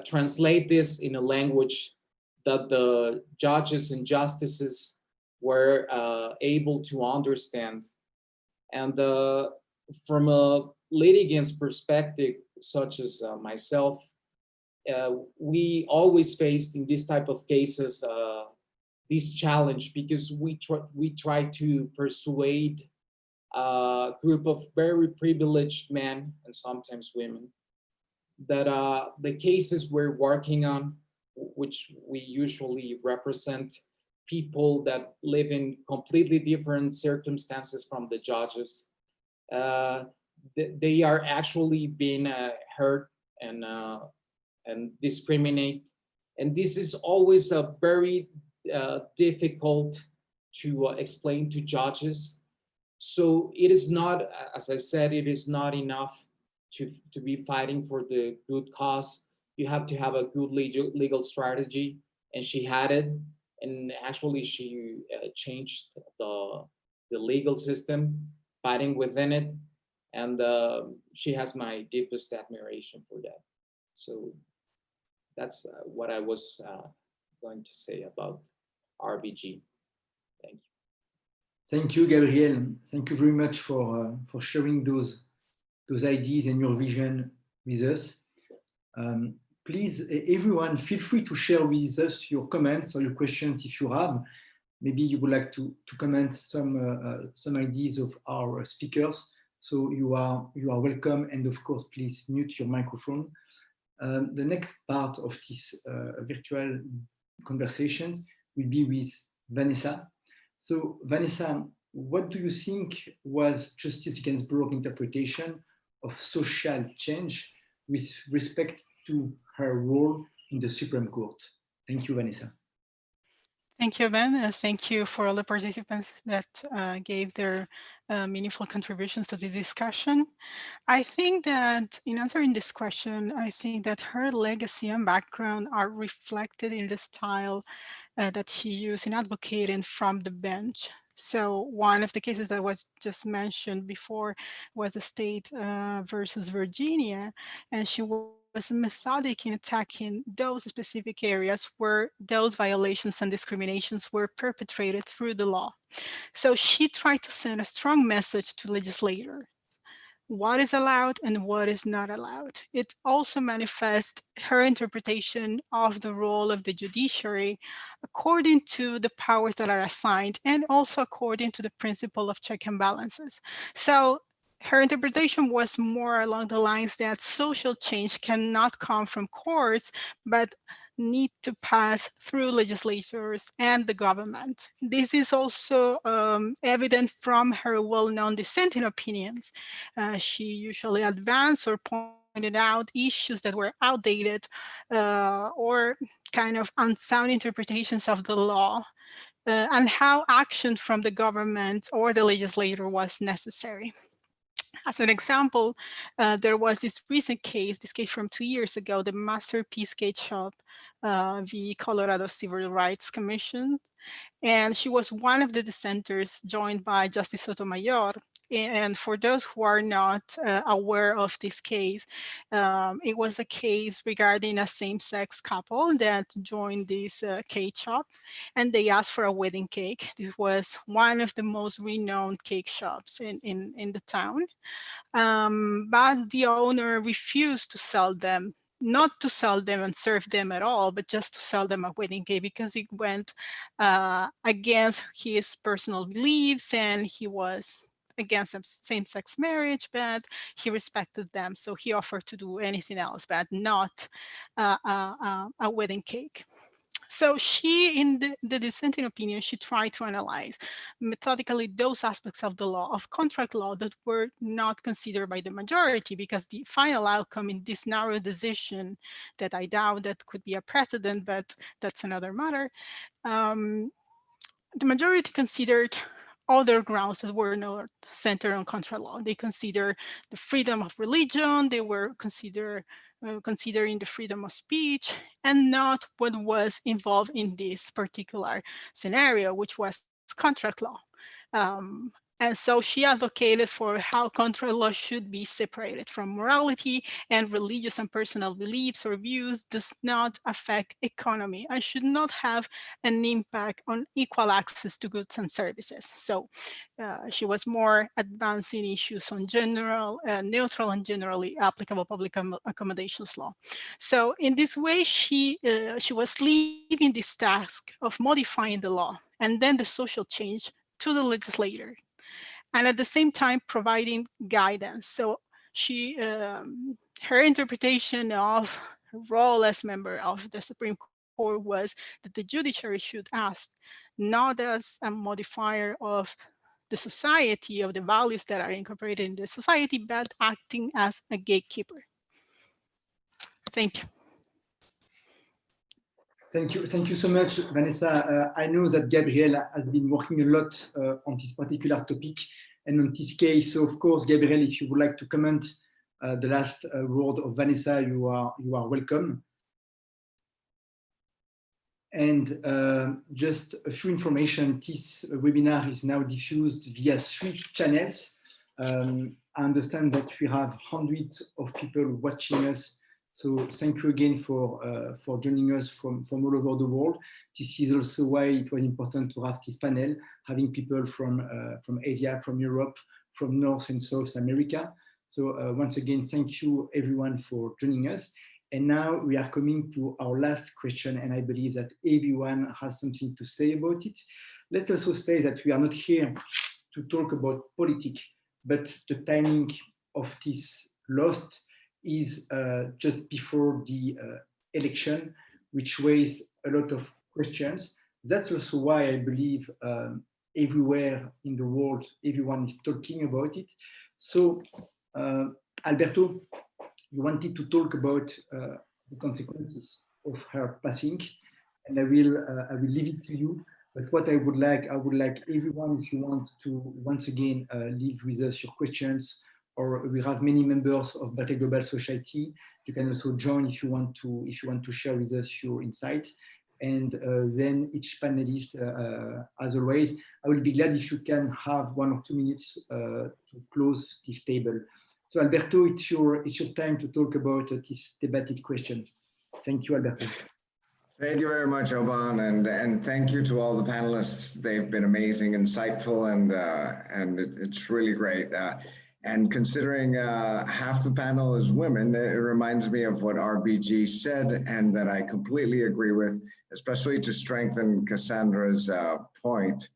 translate this in a language that the judges and justices were able to understand. And from a litigant's perspective, such as myself, we always faced in this type of cases this challenge because we try to persuade a group of very privileged men and sometimes women that the cases we're working on, which we usually represent people that live in completely different circumstances from the judges, they are actually being hurt and discriminate. And this is always a very difficult to explain to judges. So it is not, as I said, it is not enough to be fighting for the good cause. You have to have a good legal strategy, and she had it. And actually, she changed the legal system, fighting within it, and she has my deepest admiration for that. So that's what I was going to say about RBG. Thank you. Thank you, Gabriel. Thank you very much for sharing those ideas and your vision with us. Please, everyone, feel free to share with us your comments or your questions if you have. Maybe you would like to comment some ideas of our speakers. So you are welcome. And of course, please mute your microphone. The next part of this virtual conversation will be with Vanessa. So Vanessa, what do you think was Justice Ginsburg interpretation of social change with respect to her role in the Supreme Court? Thank you, Vanessa. Thank you, Ben. Thank you for all the participants that gave their meaningful contributions to the discussion. I think that in answering this question, I think that her legacy and background are reflected in the style that she used in advocating from the bench. So one of the cases that was just mentioned before was the state versus Virginia, and she was methodic in attacking those specific areas where those violations and discriminations were perpetrated through the law. So she tried to send a strong message to legislators what is allowed and what is not allowed. It also manifests her interpretation of the role of the judiciary according to the powers that are assigned and also according to the principle of check and balances. So her interpretation was more along the lines that social change cannot come from courts, but need to pass through legislators and the government. This is also evident from her well-known dissenting opinions. She usually advanced or pointed out issues that were outdated or kind of unsound interpretations of the law and how action from the government or the legislator was necessary. As an example, there was this recent case, this case from 2 years ago, the Masterpiece Cake Shop v. Colorado Civil Rights Commission. And she was one of the dissenters joined by Justice Sotomayor. And for those who are not aware of this case, it was a case regarding a same-sex couple that joined this cake shop, and they asked for a wedding cake. This was one of the most renowned cake shops in the town. But the owner refused to sell them, not to sell them and serve them at all, but just to sell them a wedding cake because it went against his personal beliefs and he was against same-sex marriage, but he respected them. So he offered to do anything else, but not a wedding cake. So she, in the dissenting opinion, she tried to analyze methodically those aspects of the law, of contract law, that were not considered by the majority, because the final outcome in this narrow decision that I doubt that could be a precedent, but that's another matter, the majority considered other grounds that were not centered on contract law. They consider the freedom of religion, they were considering the freedom of speech, and not what was involved in this particular scenario, which was contract law. And so she advocated for how contract law should be separated from morality, and religious and personal beliefs or views does not affect economy and should not have an impact on equal access to goods and services. So she was more advancing issues on general, neutral and generally applicable public accommodations law. So in this way, she was leaving this task of modifying the law and then the social change to the legislator, and at the same time providing guidance. So she, her interpretation of her role as member of the Supreme Court was that the judiciary should act not as a modifier of the society, of the values that are incorporated in the society, but acting as a gatekeeper. Thank you. Thank you so much, Vanessa. I know that Gabriel has been working a lot on this particular topic and on this case. So, of course, Gabriel, if you would like to comment the last word of Vanessa, you are welcome. And just a few information, this webinar is now diffused via 3 channels. I understand that we have hundreds of people watching us. So thank you again for joining us from all over the world. This is also why it was important to have this panel, having people from Asia, from Europe, from North and South America. So once again, thank you everyone for joining us. And now we are coming to our last question, and I believe that everyone has something to say about it. Let's also say that we are not here to talk about politics, but the timing of this lost is just before the election, which raised a lot of questions. That's also why I believe everywhere in the world, everyone is talking about it. So, Alberto, you wanted to talk about the consequences of her passing, and I will leave it to you. But what I would like everyone, if you want to once again leave with us your questions, or we have many members of Battle Global Society. You can also join if you want to share with us your insights. And then each panelist, as always, I will be glad if you can have 1 or 2 minutes to close this table. So Alberto, it's your time to talk about this debated question. Thank you, Alberto. Thank you very much, Oban, and thank you to all the panelists. They've been amazing, insightful, and it's really great. And considering half the panel is women, it reminds me of what RBG said, and that I completely agree with, especially to strengthen Cassandra's point.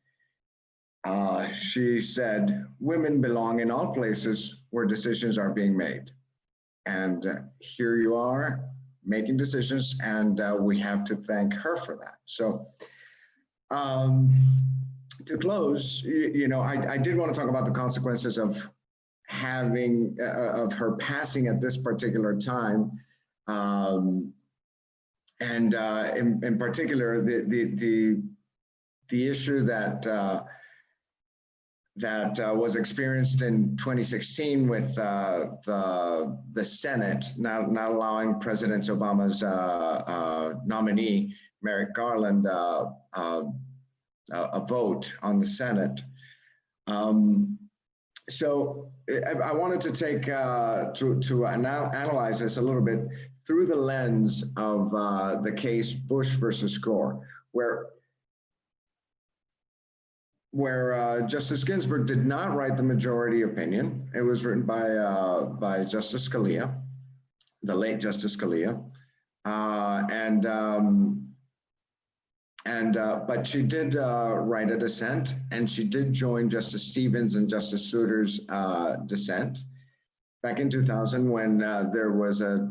She said, women belong in all places where decisions are being made. And here you are making decisions, and we have to thank her for that. So to close, I did want to talk about the consequences of having, of her passing at this particular time. And in particular, the issue that was experienced in 2016 with the Senate not allowing President Obama's nominee, Merrick Garland, a vote on the Senate. So I wanted to take to analyze this a little bit through the lens of the case Bush versus Gore, where Justice Ginsburg did not write the majority opinion. It was written by Justice Scalia, the late Justice Scalia, but she did write a dissent, and she did join Justice Stevens and Justice Souter's dissent back in 2000 when there was a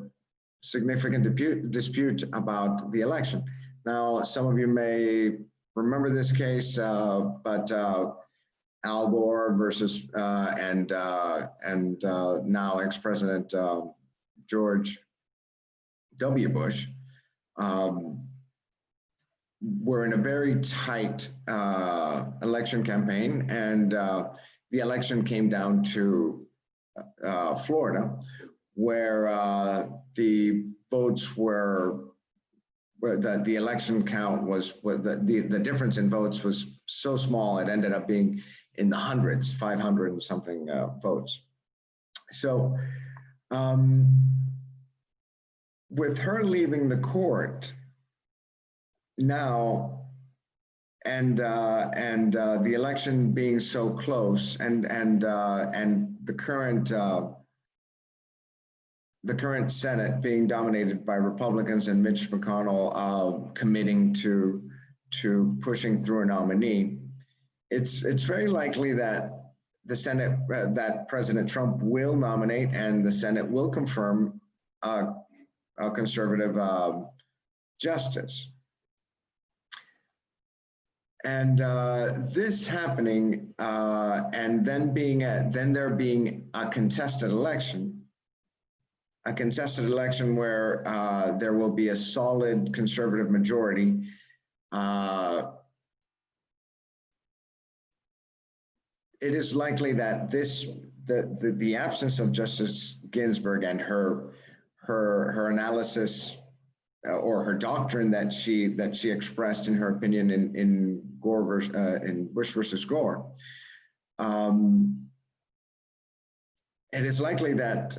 significant dispute about the election. Now, some of you may remember this case, but Al Gore versus and now ex-President George W. Bush were in a very tight election campaign, and the election came down to Florida, where the votes were, the election count was, the difference in votes was so small, it ended up being in the hundreds, 500 and something votes. So with her leaving the court now, and the election being so close, and the current Senate being dominated by Republicans and Mitch McConnell committing to pushing through a nominee, it's very likely that the Senate, that President Trump will nominate, and the Senate will confirm a conservative justice. And this happening, and then there being a contested election where there will be a solid conservative majority. It is likely that the absence of Justice Ginsburg and her analysis or her doctrine that she expressed in her opinion in Bush versus Gore, it is likely that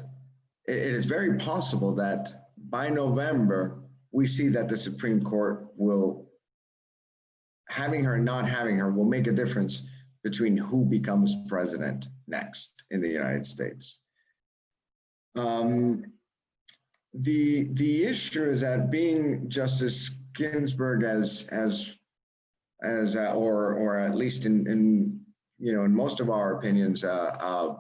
it is very possible that by November we see that the Supreme Court will, having her, not having her, will make a difference between who becomes president next in the United States. the issue is that being Justice Ginsburg or at least in you know, in most of our opinions, a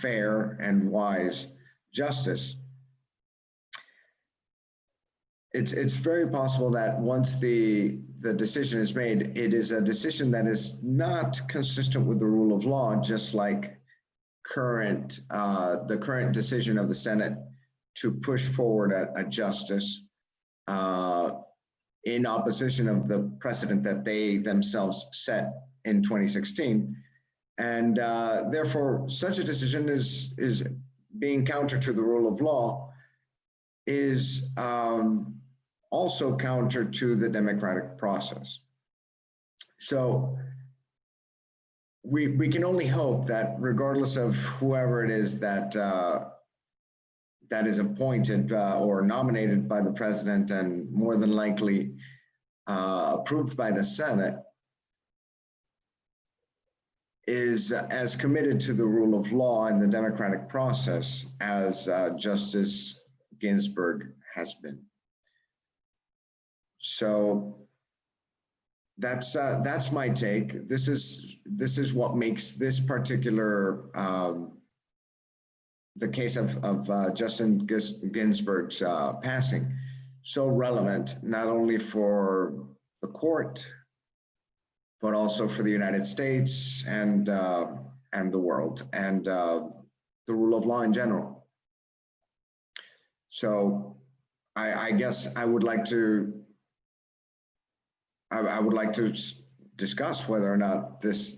fair and wise justice, it's very possible that once the decision is made, it is a decision that is not consistent with the rule of law, just like the current decision of the Senate to push forward a justice in opposition of the precedent that they themselves set in 2016. And therefore, such a decision is being counter to the rule of law, is also counter to the democratic process. So we can only hope that regardless of whoever it is that that is appointed or nominated by the president, and more than likely approved by the Senate, is as committed to the rule of law and the democratic process as Justice Ginsburg has been. So that's my take. This is what makes this particular the case of Justin Ginsburg's passing so relevant, not only for the court, but also for the United States and the world, and the rule of law in general. So I guess I would like to discuss whether or not this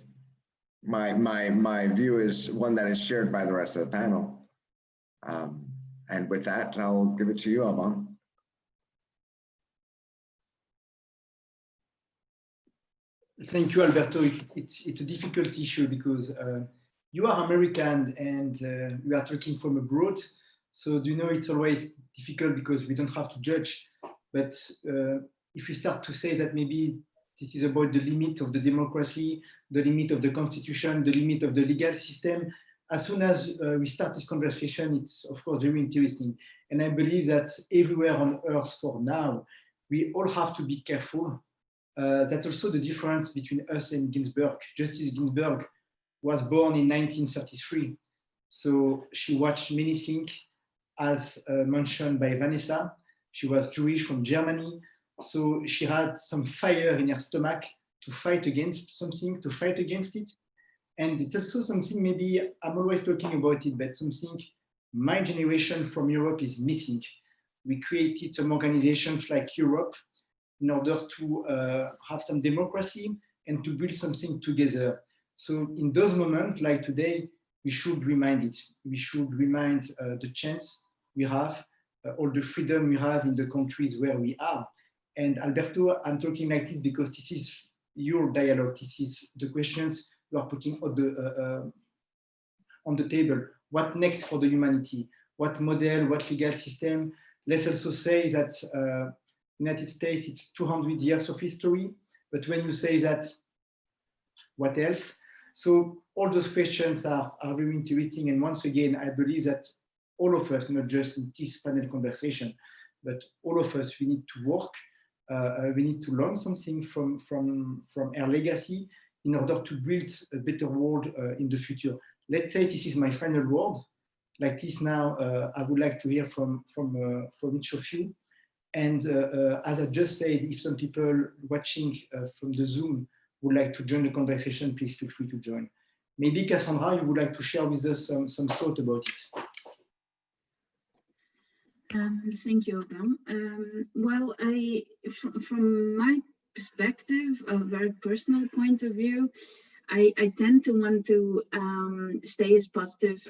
my view is one that is shared by the rest of the panel. And with that, I'll give it to you, Alban. Thank you, Alberto. It's a difficult issue because you are American and we are talking from abroad. So do you know, it's always difficult because we don't have to judge. But if we start to say that maybe this is about the limit of the democracy, the limit of the constitution, the limit of the legal system, as soon as we start this conversation, it's of course very interesting. And I believe that everywhere on earth for now, we all have to be careful. That's also the difference between us and Ginsberg. Justice Ginsburg was born in 1933. So she watched many things, as mentioned by Vanessa. She was Jewish from Germany. So she had some fire in her stomach to fight against something, to fight against it. And it's also something, maybe I'm always talking about it, but something my generation from Europe is missing. We created some organizations like Europe in order to have some democracy and to build something together. So in those moments like today, we should remind it. We should remind the chance we have, all the freedom we have in the countries where we are. And Alberto, I'm talking like this because this is your dialogue. This is the questions you are putting on the table. What next for the humanity? What model, what legal system? Let's also say that United States, it's 200 years of history, but when you say that, what else? So all those questions are very interesting. And once again, I believe that all of us, not just in this panel conversation, but all of us, we need to work. We need to learn something from our legacy in order to build a better world in the future. Let's say this is my final word. Like this now, I would like to hear from each of you. And as I just said, if some people watching from the Zoom would like to join the conversation, please feel free to join. Maybe Cassandra, you would like to share with us some thought about it. Thank you, Alban. Well, from my perspective, a very personal point of view, I tend to want to stay as positive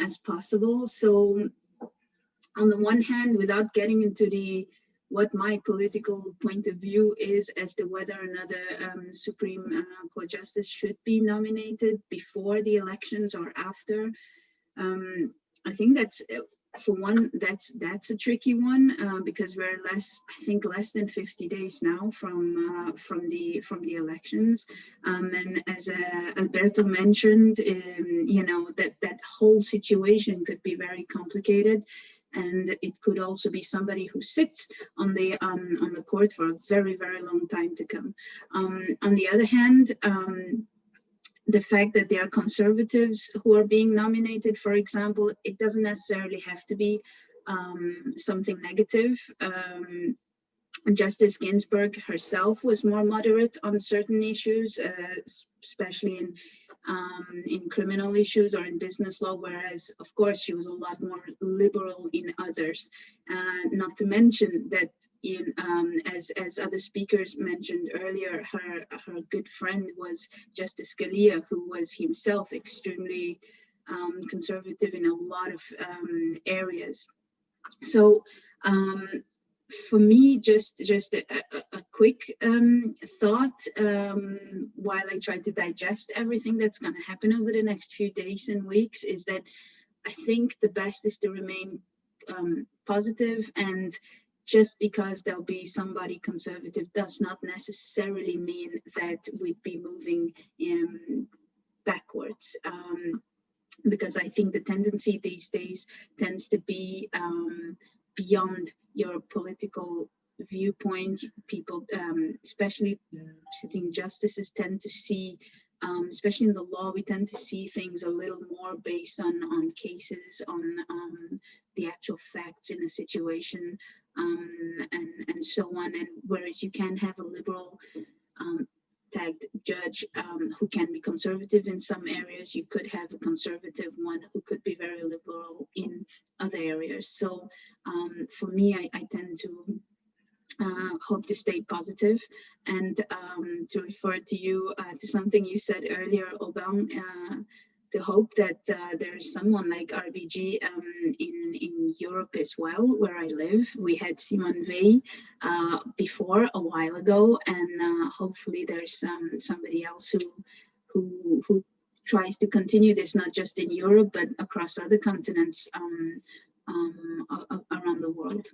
as possible. So on the one hand, without getting into what my political point of view is as to whether another Supreme Court Justice should be nominated before the elections or after, I think that's for one, that's a tricky one because we're I think less than 50 days now from the elections, and as Alberto mentioned, you know, that whole situation could be very complicated, and it could also be somebody who sits on the court for a very, very long time to come. On the other hand, the fact that there are conservatives who are being nominated, for example, it doesn't necessarily have to be something negative. Justice Ginsberg herself was more moderate on certain issues, especially in criminal issues or in business law, whereas, of course, she was a lot more liberal in others. Not to mention that, as other speakers mentioned earlier, her good friend was Justice Scalia, who was himself extremely conservative in a lot of areas. So for me, just a quick thought while I try to digest everything that's going to happen over the next few days and weeks is that I think the best is to remain positive, and just because there'll be somebody conservative does not necessarily mean that we'd be moving backwards. Because I think the tendency these days tends to be beyond your political viewpoint. People, especially sitting justices, tend to see, especially in the law, we tend to see things a little more based on cases, on the actual facts in a situation, and so on. And whereas you can have a liberal tagged judge who can be conservative in some areas, you could have a conservative one who could be very liberal in other areas. So for me, I tend to hope to stay positive, and to refer to you to something you said earlier, Obam, to hope that there's someone like RBG in Europe as well, where I live. We had Simone Weil before a while ago, and hopefully there's somebody else who tries to continue this, not just in Europe, but across other continents around the world.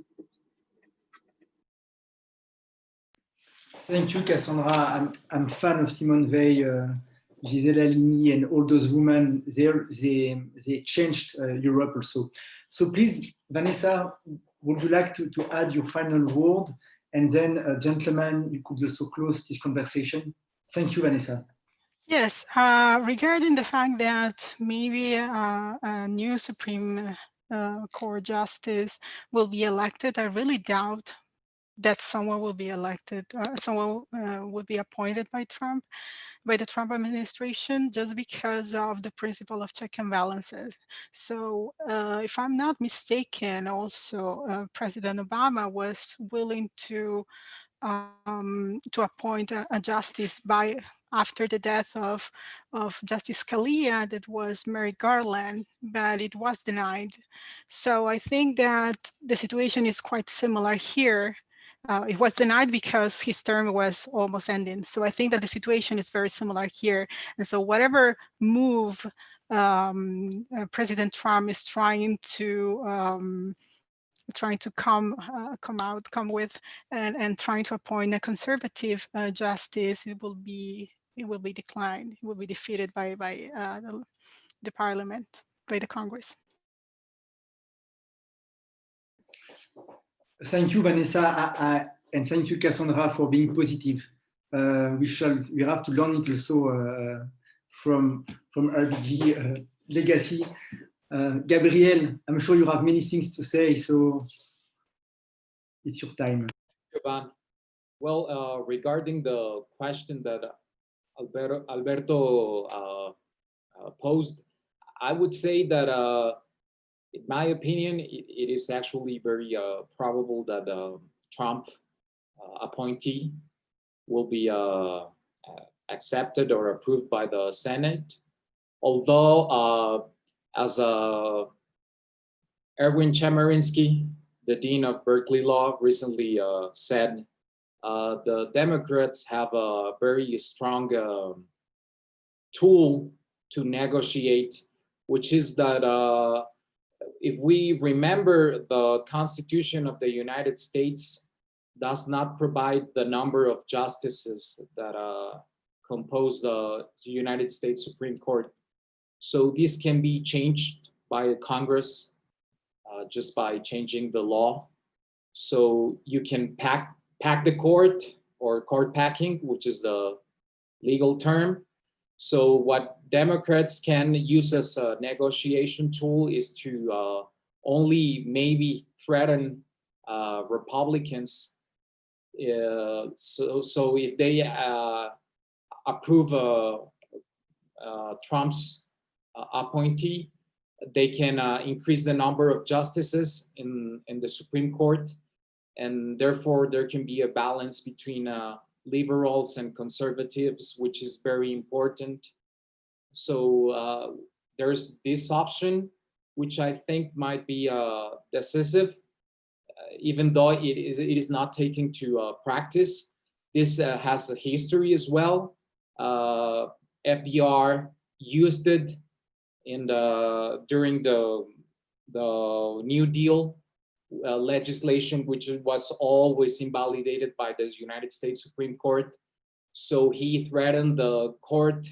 Thank you, Cassandra. I'm fan of Simone Weil, Gisela Halimi, and all those women. They changed Europe also. So please, Vanessa, would you like to add your final word? And then, gentlemen, you could also close this conversation. Thank you, Vanessa. Yes, regarding the fact that maybe a new Supreme Court justice will be elected, I really doubt that someone will be elected, someone would be appointed by the Trump administration, just because of the principle of check and balances. So if I'm not mistaken, also President Obama was willing to appoint a justice after the death of Justice Scalia, that was Merrick Garland, but it was denied. So I think that the situation is quite similar here. It was denied because his term was almost ending. So I think that the situation is very similar here. And so whatever move President Trump is trying to come with and trying to appoint a conservative justice, it will be declined. It will be defeated by the parliament, by the Congress. Thank you, Vanessa, and thank you, Cassandra, for being positive. We have to learn it also from RBG legacy. Gabriel, I'm sure you have many things to say, so it's your time. Well, regarding the question that Alberto posed, I would say that in my opinion, it is actually very probable that Trump appointee will be accepted or approved by the Senate. Although, as Erwin Chemerinsky, the dean of Berkeley Law, recently said, the Democrats have a very strong tool to negotiate, which is that if we remember, the Constitution of the United States does not provide the number of justices that compose the United States Supreme Court. So this can be changed by Congress just by changing the law. So you can pack the court, or court packing, which is the legal term. So what Democrats can use as a negotiation tool is to only maybe threaten Republicans. So if they approve Trump's appointee, they can increase the number of justices in the Supreme Court, and therefore there can be a balance between liberals and conservatives, which is very important. So there's this option, which I think might be decisive, even though it is not taken to practice. This has a history as well. FDR used it during the New Deal legislation, which was always invalidated by the United States Supreme Court. So he threatened the court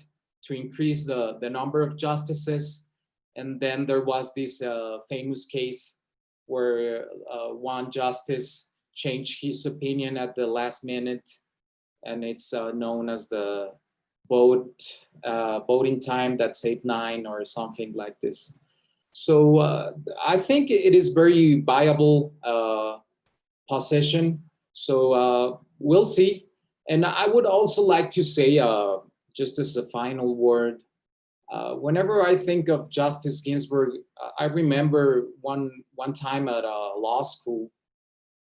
to increase the number of justices. And then there was this famous case where one justice changed his opinion at the last minute, and it's known as the voting time that saved 9 or something like this. So I think it is very viable position. So we'll see. And I would also like to say, just as a final word, whenever I think of Justice Ginsburg, I remember one time at law school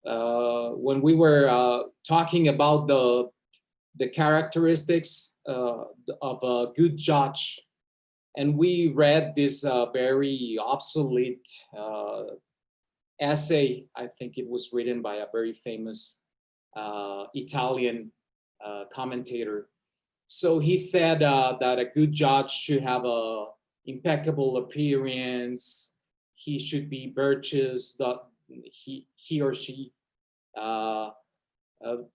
when we were talking about the characteristics of a good judge. And we read this very obsolete essay. I think it was written by a very famous Italian commentator. So he said that a good judge should have a impeccable appearance. He should be virtuous, that he or she,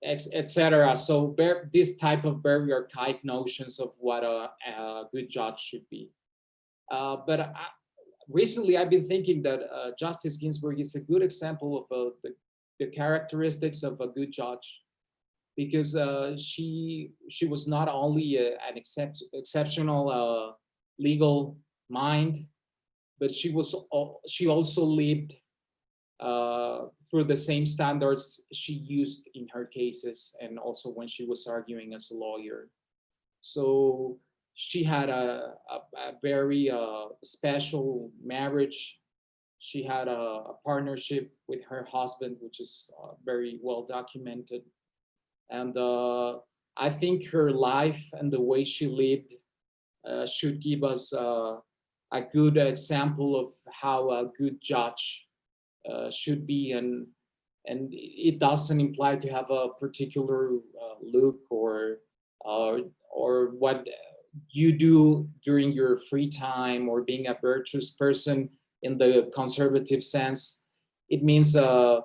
etc. So this type of very archaic notions of what a good judge should be. But recently I've been thinking that Justice Ginsburg is a good example of the characteristics of a good judge, because she was not only an exceptional legal mind, but she also lived through the same standards she used in her cases, and also when she was arguing as a lawyer. So she had a very special marriage. She had a partnership with her husband, which is very well documented. And I think her life and the way she lived should give us a good example of how a good judge should be. And it doesn't imply to have a particular look or what you do during your free time, or being a virtuous person in the conservative sense. It means to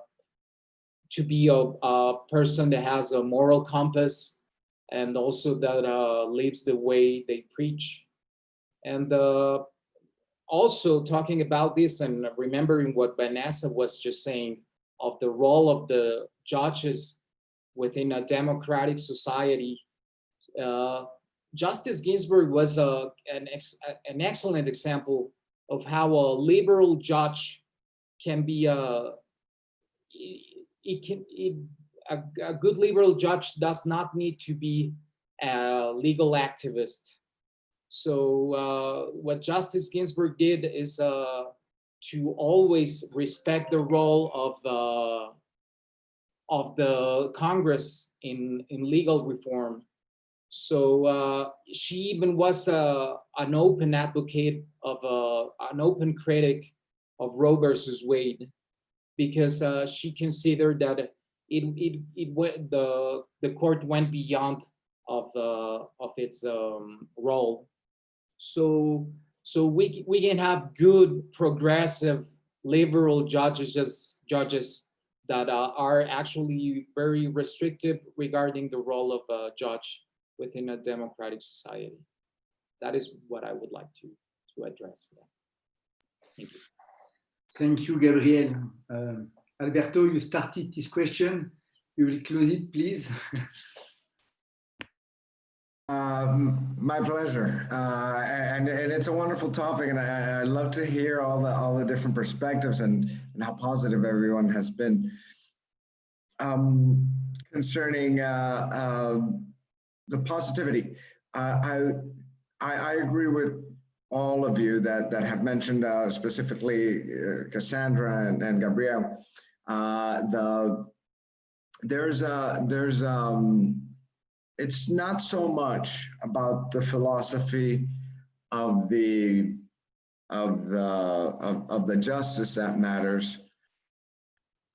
be a person that has a moral compass, and also that lives the way they preach. And also talking about this and remembering what Vanessa was just saying of the role of the judges within a democratic society, Justice Ginsburg was an excellent example of how a liberal judge can be a good liberal judge does not need to be a legal activist. So what Justice Ginsburg did is to always respect the role of the Congress in legal reform. So she even was an open advocate of an open critic of Roe versus Wade, because she considered that the court went beyond of its role. So So we can have good, progressive, liberal judges that are actually very restrictive regarding the role of a judge within a democratic society. That is what I would like to address. Thank you. Thank you, Gabriel. Alberto, you started this question. You will close it, please. My pleasure, and it's a wonderful topic, and I love to hear all the different perspectives and how positive everyone has been concerning the positivity. I agree with all of you that have mentioned specifically Cassandra and Gabriel. It's not so much about the philosophy of the justice that matters,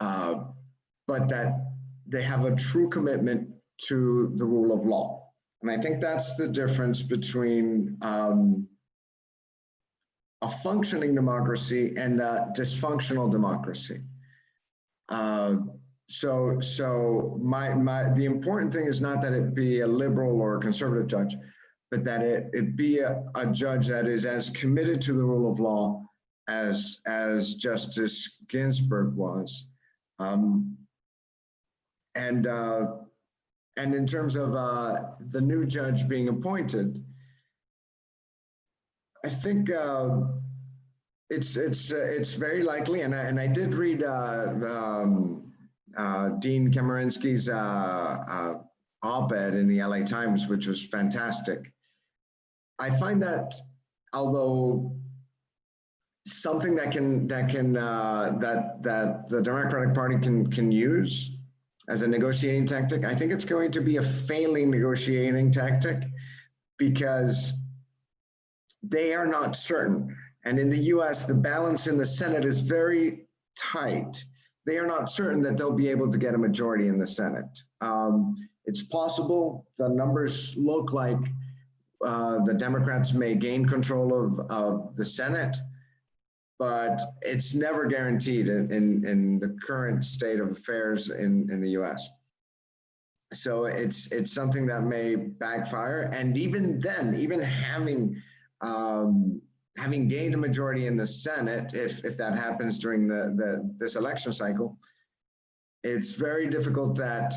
but that they have a true commitment to the rule of law. And I think that's the difference between a functioning democracy and a dysfunctional democracy. So the important thing is not that it be a liberal or a conservative judge, but that it be a judge that is as committed to the rule of law as Justice Ginsberg was. And in terms of the new judge being appointed, I think it's very likely, and I did read Dean Kamerinsky's op-ed in the LA Times, which was fantastic. I find that although something that the Democratic Party can use as a negotiating tactic, I think it's going to be a failing negotiating tactic because they are not certain. And in the US, the balance in the Senate is very tight. They are not certain that they'll be able to get a majority in the Senate. It's possible. The numbers look like the Democrats may gain control of the Senate, but it's never guaranteed in the current state of affairs in the US. So it's something that may backfire. And even then, even having gained a majority in the Senate, if that happens during this election cycle, it's very difficult that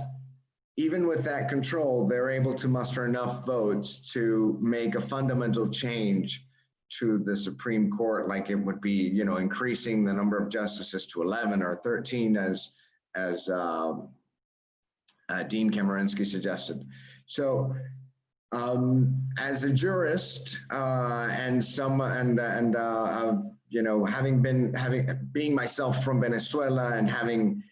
even with that control, they're able to muster enough votes to make a fundamental change to the Supreme Court, like it would be, increasing the number of justices to 11 or 13 as Dean Kamerinsky suggested. So as a jurist being myself from Venezuela and having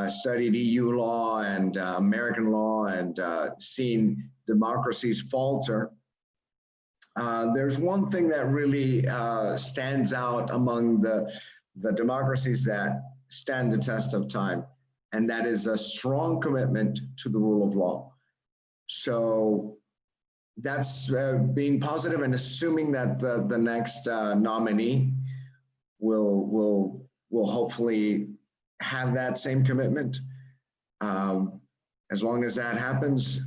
studied EU law and American law and seen democracies falter, there's one thing that really stands out among the democracies that stand the test of time, and that is a strong commitment to the rule of law. So that's being positive and assuming that the next nominee will hopefully have that same commitment. As long as that happens,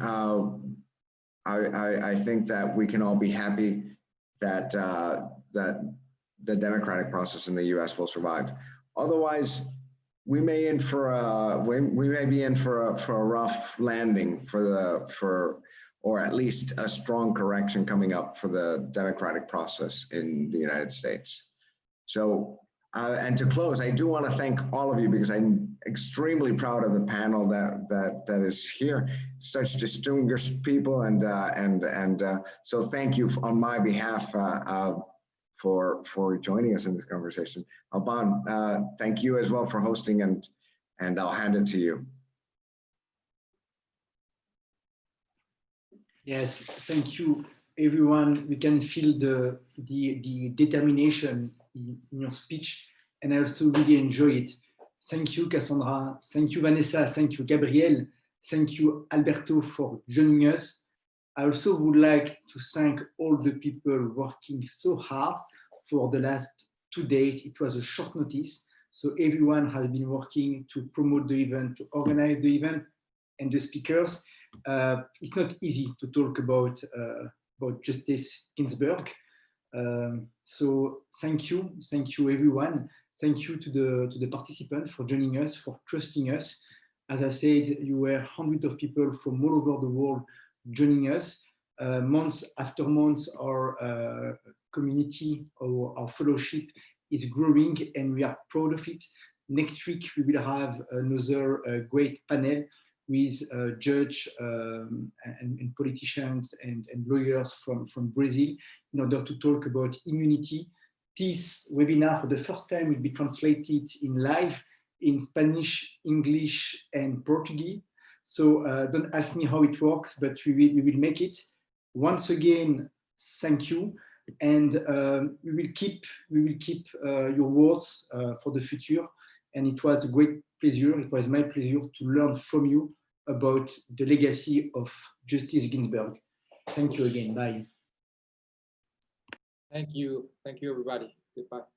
I think that we can all be happy that that the democratic process in the U.S. will survive. Otherwise, we may be in for a rough landing or at least a strong correction coming up for the democratic process in the United States. So, and to close, I do want to thank all of you because I'm extremely proud of the panel that is here. Such distinguished people, and so thank you on my behalf for joining us in this conversation. Alban, thank you as well for hosting, and I'll hand it to you. Yes, thank you, everyone. We can feel the determination in your speech, and I also really enjoy it. Thank you, Cassandra. Thank you, Vanessa. Thank you, Gabriel. Thank you, Alberto, for joining us. I also would like to thank all the people working so hard for the last 2 days. It was a short notice, so everyone has been working to promote the event, to organize the event, and the speakers. It's not easy to talk about Justice Ginsberg. So thank you everyone. Thank you to the participants for joining us, for trusting us. As I said, you were hundreds of people from all over the world joining us. Months after months, our community or our fellowship is growing, and we are proud of it. Next week, we will have another great panel with judges and politicians and lawyers from Brazil in order to talk about immunity. This webinar, for the first time, will be translated in live in Spanish, English, and Portuguese. So don't ask me how it works, but we will make it. Once again, thank you, and we will keep your words for the future. And it was a great pleasure. It was my pleasure to learn from you about the legacy of Justice Ginsberg. Thank you again. Bye. Thank you, everybody. Goodbye.